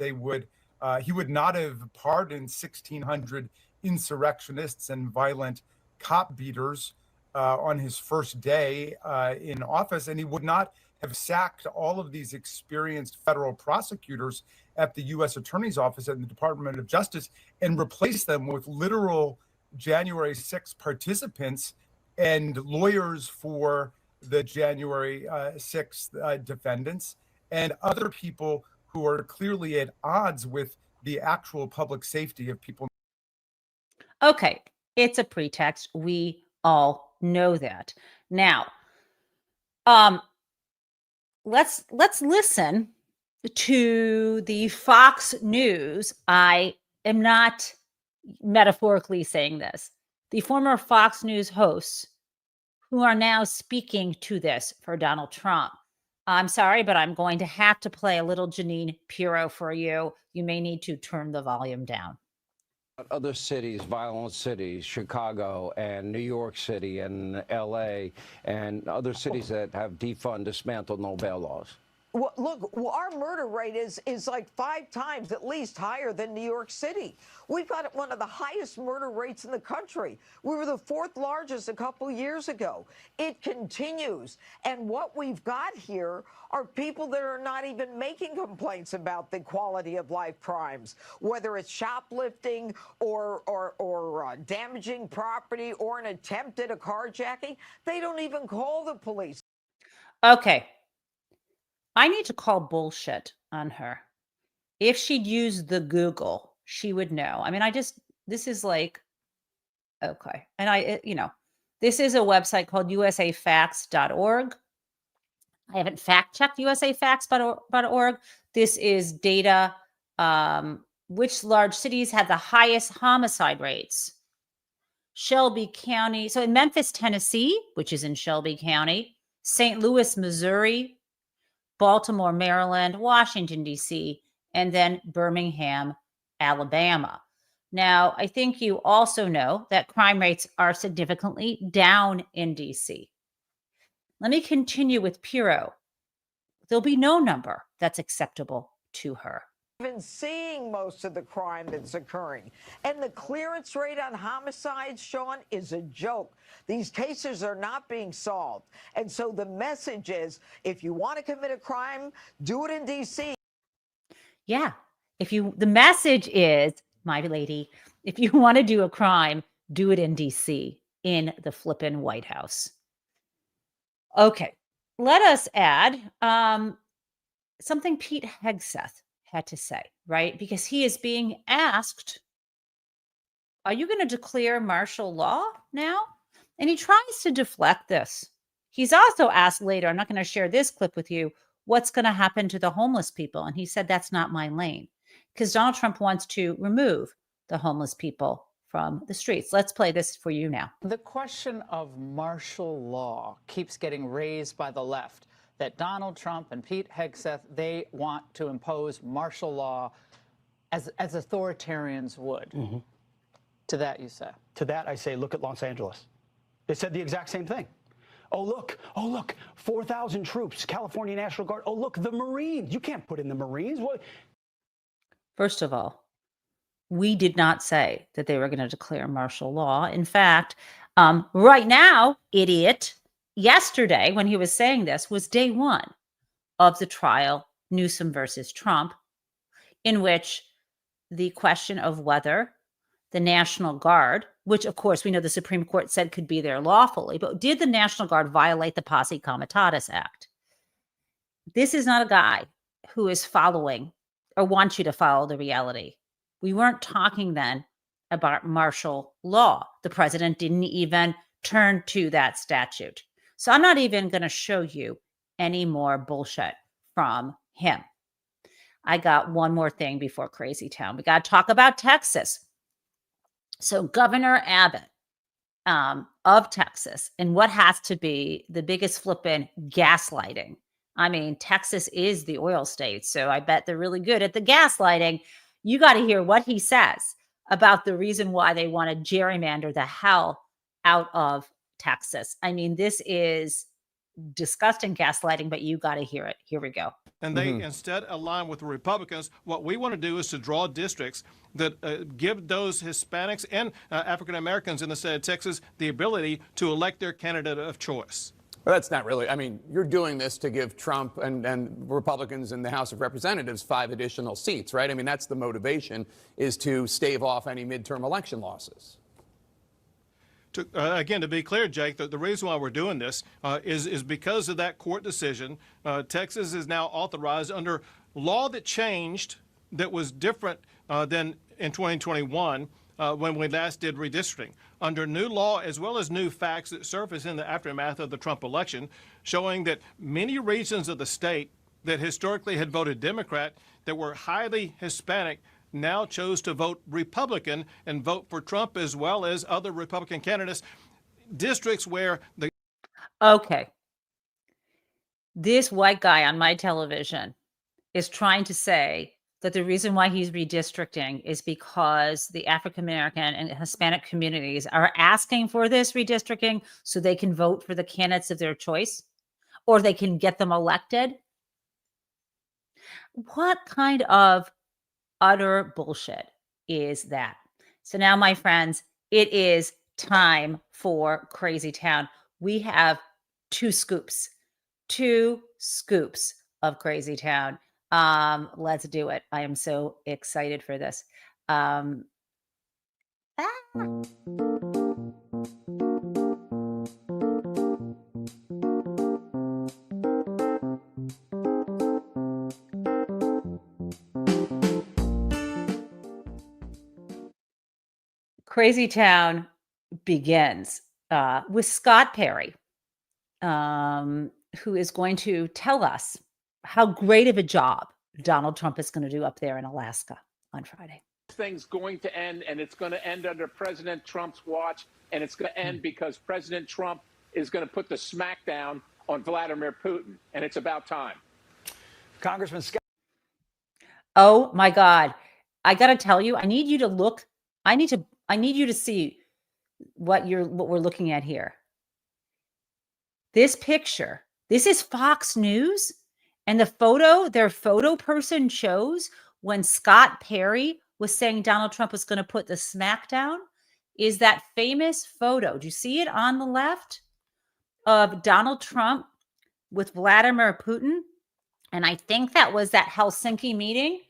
He would not have pardoned 1,600 insurrectionists and violent cop beaters on his first day in office, and he would not have sacked all of these experienced federal prosecutors at the U.S. Attorney's Office and the Department of Justice and replaced them with literal January 6 participants and lawyers for the January 6th defendants and other people who are clearly at odds with the actual public safety of people. Okay, it's a pretext. We all know that. Now, let's listen to the Fox News. I am not metaphorically saying this. The former Fox News hosts who are now speaking to this for Donald Trump. I'm sorry, but I'm going to have to play a little Janine Pirro for you. You may need to turn the volume down. Other cities, violent cities, Chicago and New York City and LA and other cities that have defund, dismantled no bail laws. Well, look, our murder rate is like 5 times at least higher than New York City. We've got one of the highest murder rates in the country. We were the 4th largest a couple years ago. It continues. And what we've got here are people that are not even making complaints about the quality of life crimes, whether it's shoplifting or damaging property or an attempt at a carjacking. They don't even call the police. Okay. I need to call bullshit on her. If she'd used the Google, she would know. I mean, this is like, okay. And this is a website called usafacts.org. I haven't fact checked usafacts.org. This is data. Which large cities have the highest homicide rates? Shelby County. So in Memphis, Tennessee, which is in Shelby County, St. Louis, Missouri, Baltimore, Maryland, Washington, D.C., and then Birmingham, Alabama. Now, I think you also know that crime rates are significantly down in D.C. Let me continue with Piro. There'll be no number that's acceptable to her. Been seeing most of the crime that's occurring. And the clearance rate on homicides, Sean, is a joke. These cases are not being solved. And so the message is, if you want to commit a crime, do it in D.C. Yeah. The message is, my lady, if you want to do a crime, do it in D.C., in the flippin' White House. Okay. Let us add something Pete Hegseth had to say, right? Because he is being asked, are you going to declare martial law now? And he tries to deflect this. He's also asked later, I'm not going to share this clip with you, what's going to happen to the homeless people? And he said, that's not my lane, because Donald Trump wants to remove the homeless people from the streets. Let's play this for you now. The question of martial law keeps getting raised by the left, that Donald Trump and Pete Hegseth, they want to impose martial law as authoritarians would. Mm-hmm. To that you say? To that I say, look at Los Angeles. They said the exact same thing. Oh, look, 4,000 troops, California National Guard. Oh, look, the Marines. You can't put in the Marines. What? First of all, we did not say that they were going to declare martial law. In fact, right now, idiot, yesterday when he was saying this was day 1 of the trial, Newsom versus Trump, in which the question of whether the National Guard, which of course we know the Supreme Court said could be there lawfully, but did the National Guard violate the Posse Comitatus Act? This is not a guy who is following or wants you to follow the reality. We weren't talking then about martial law. The president didn't even turn to that statute. So I'm not even going to show you any more bullshit from him. I got one more thing before Crazy Town. We got to talk about Texas. So Governor Abbott of Texas, and what has to be the biggest flippin' gaslighting. I mean, Texas is the oil state, so I bet they're really good at the gaslighting. You got to hear what he says about the reason why they want to gerrymander the hell out of Texas. I mean, this is disgusting gaslighting, but you got to hear it. Here we go. And they instead align with the Republicans. What we want to do is to draw districts that give those Hispanics and African Americans in the state of Texas the ability to elect their candidate of choice. Well, that's not really, I mean, you're doing this to give Trump and Republicans in the House of Representatives 5 additional seats, right? I mean, that's the motivation, is to stave off any midterm election losses. Again, to be clear, Jake, the reason why we're doing this is because of that court decision. Texas is now authorized under law that changed, that was different than in 2021 when we last did redistricting. Under new law, as well as new facts that surfaced in the aftermath of the Trump election, showing that many regions of the state that historically had voted Democrat, that were highly Hispanic, now chose to vote Republican and vote for Trump, as well as other Republican candidates. Districts where the... Okay. This white guy on my television is trying to say that the reason why he's redistricting is because the African American and Hispanic communities are asking for this redistricting so they can vote for the candidates of their choice or they can get them elected? What kind of utter bullshit is that? So now, my friends, it is time for Crazy Town. We have two scoops of Crazy Town. Let's do it. I am so excited for this. Crazy Town begins with Scott Perry, who is going to tell us how great of a job Donald Trump is going to do up there in Alaska on Friday. This thing's going to end, and it's going to end under President Trump's watch, and it's going to end because President Trump is going to put the smackdown on Vladimir Putin, and it's about time. Congressman Scott. Oh my God. I got to tell you, I need you to look. I need you to see what we're looking at here. This picture, this is Fox News, and their photo person chose when Scott Perry was saying Donald Trump was going to put the smackdown is that famous photo. Do you see it on the left of Donald Trump with Vladimir Putin? And I think that was that Helsinki meeting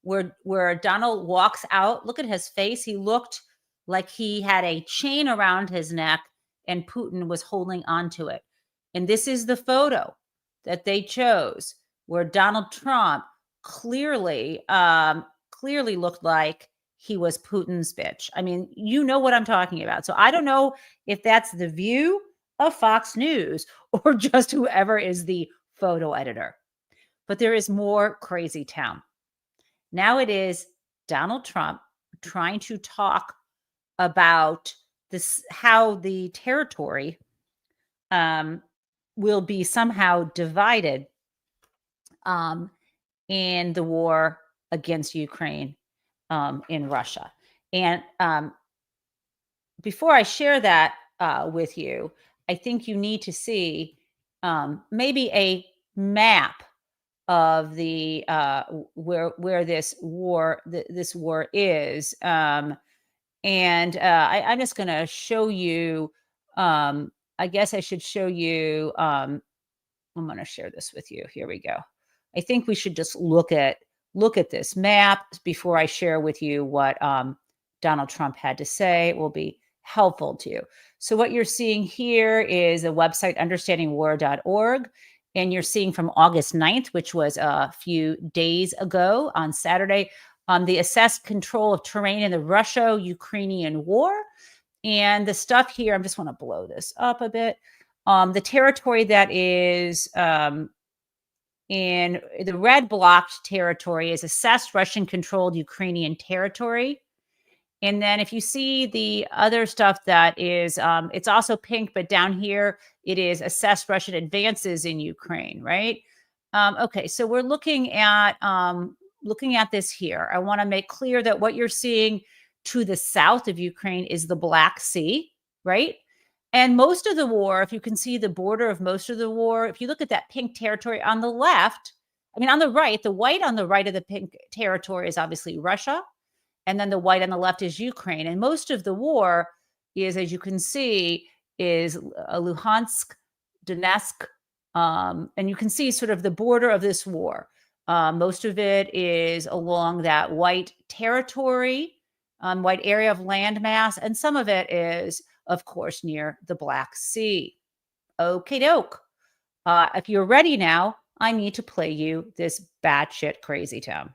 where Donald walks out. Look at his face. He looked like he had a chain around his neck and Putin was holding onto it. And this is the photo that they chose where Donald Trump clearly looked like he was Putin's bitch. I mean, you know what I'm talking about. So I don't know if that's the view of Fox News or just whoever is the photo editor. But there is more Crazy Town. Now it is Donald Trump trying to talk about this, how the territory will be somehow divided in the war against Ukraine in Russia. And before I share that with you, I think you need to see maybe a map of the where this war is. I'm just going to show you. I guess I should show you. I'm going to share this with you. Here we go. I think we should just look at this map before I share with you what Donald Trump had to say. It will be helpful to you. So what you're seeing here is a website, understandingwar.org. And you're seeing from August 9th, which was a few days ago on Saturday, the assessed control of terrain in the Russia-Ukrainian war. And the stuff here, I just want to blow this up a bit. The territory that is in the red blocked territory is assessed Russian-controlled Ukrainian territory. And then if you see the other stuff that is, it's also pink, but down here, it is assessed Russian advances in Ukraine, right? Okay, so we're looking at this here. I want to make clear that what you're seeing to the south of Ukraine is the Black Sea, right? And most of the war, if you can see the border of most of the war, if you look at that pink territory on the left, I mean, on the right, the white on the right of the pink territory is obviously Russia. And then the white on the left is Ukraine. And most of the war is, as you can see, is Luhansk, Donetsk. And you can see sort of the border of this war. Most of it is along that white territory, white area of landmass. And some of it is, of course, near the Black Sea. Okie doke. If you're ready now, I need to play you this batshit crazy town.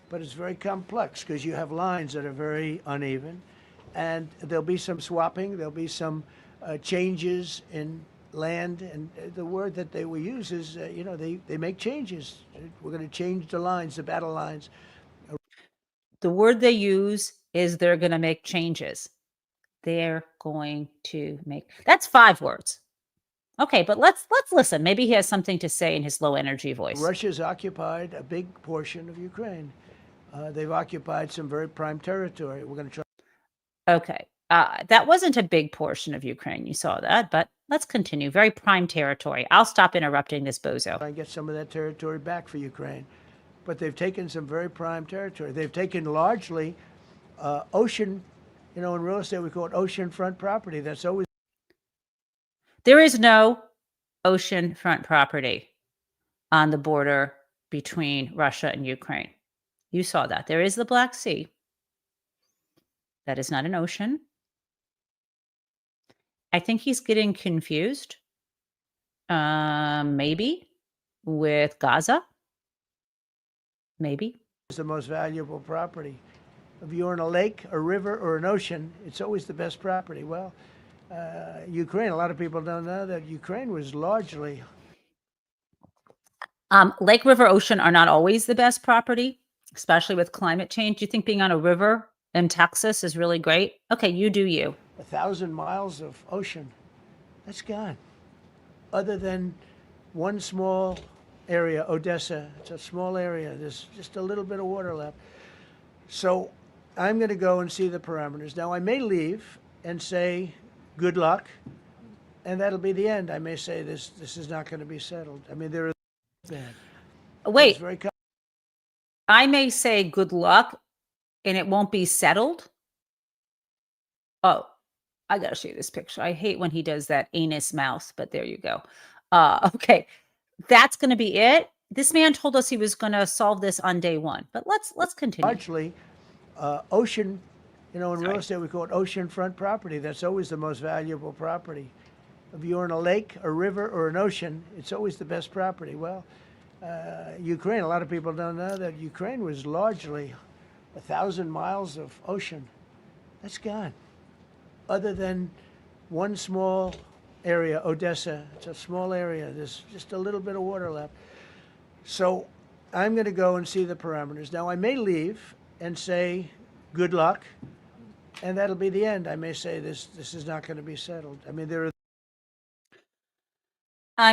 But it's very complex because you have lines that are very uneven, and there'll be some swapping, there'll be some changes in land, and the word that they will use is, they make changes. We're going to change the lines, the battle lines. The word they use is they're going to make changes. They're going to make, that's 5 words. Okay, but let's listen. Maybe he has something to say in his low energy voice. Russia's occupied a big portion of Ukraine. They've occupied some very prime territory. We're going to try. Okay. That wasn't a big portion of Ukraine. You saw that, but let's continue. Very prime territory. I'll stop interrupting this bozo. Try and get some of that territory back for Ukraine. But they've taken some very prime territory. They've taken largely ocean, in real estate, we call it oceanfront property. That's always. There is no oceanfront property on the border between Russia and Ukraine. You saw that. There is the Black Sea. That is not an ocean. I think he's getting confused, maybe, with Gaza. Maybe. It's the most valuable property. If you're in a lake, a river, or an ocean, it's always the best property. Well, Ukraine, a lot of people don't know that Ukraine was largely. Lake, river, ocean are not always the best property, especially with climate change. Do you think being on a river in Texas is really great? Okay, you do you. 1,000 miles of ocean, that's gone. Other than one small area, Odessa, it's a small area. There's just a little bit of water left. So I'm going to go and see the parameters. Now, I may leave and say, good luck, and that'll be the end. I may say this is not going to be settled. I mean, there is bad. Wait, I may say good luck, and it won't be settled? Oh, I got to show you this picture. I hate when he does that anus mouth, but there you go. Okay, that's going to be it. This man told us he was going to solve this on day one, but let's continue. Largely, ocean, in real estate, we call it oceanfront property. That's always the most valuable property. If you're in a lake, a river, or an ocean, it's always the best property. Well, Ukraine, a lot of people don't know that Ukraine was largely 1,000 miles of ocean. That's gone. Other than one small area, Odessa, it's a small area. There's just a little bit of water left. So I'm going to go and see the parameters. Now, I may leave and say, good luck, and that'll be the end. I may say this is not going to be settled. I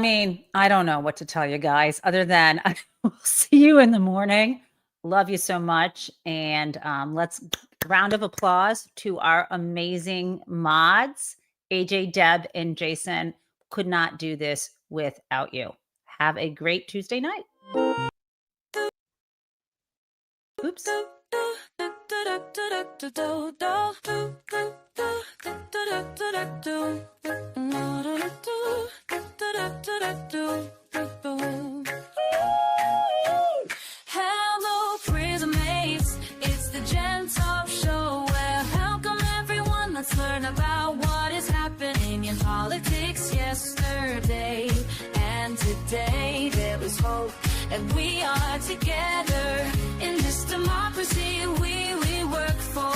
mean, I don't know what to tell you guys other than I will see you in the morning. Love you so much. And let's round of applause to our amazing mods. AJ, Deb, and Jason. Could not do this without you. Have a great Tuesday night. Oops. Hello, prison mates. It's the Gen Taub Show. Well, welcome everyone. Let's learn about what is happening in politics yesterday and today. There was hope, and we are together in this democracy we work for.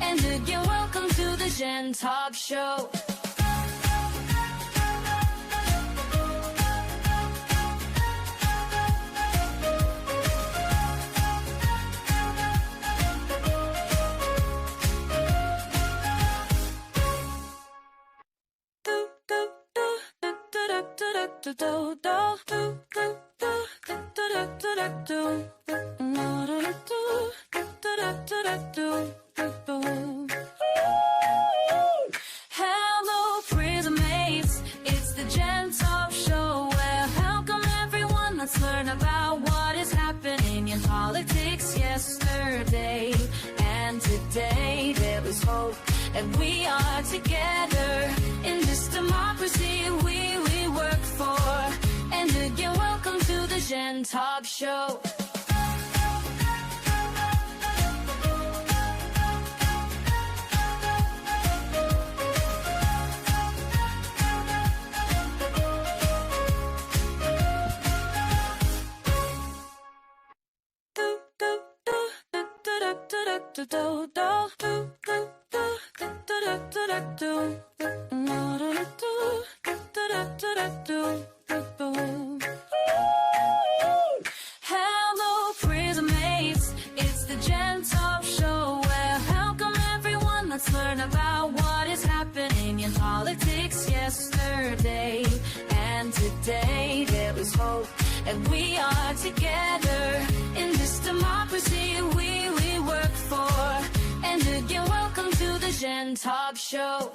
And again, welcome to the Gen Taub Show. Hello, prison mates. It's the Gen Taub Show. Well, welcome everyone. Let's learn about what is happening in politics yesterday and today. There was hope, and we are together in this democracy we work for. And again, welcome to the Gen Taub Show. Hello, prison mates. It's the Gen Taub Show. Well, welcome everyone. Let's learn about what is happening in politics yesterday together in this democracy we work for. And again, welcome to the Jen Taub Show.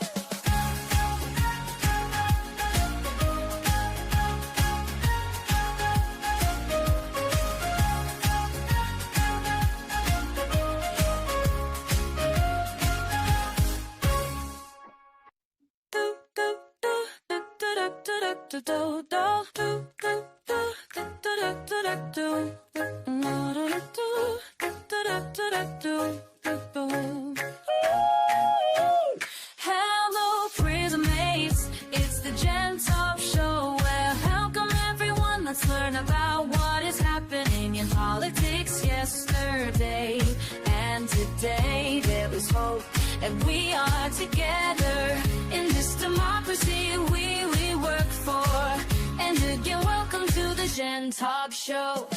Hello, prison mates. It's the Jen Taub Show. Well, welcome everyone. Let's learn about what is happening in politics yesterday and today. There was hope, and we are together in this democracy we work for. And again, welcome to the Jen Taub Show.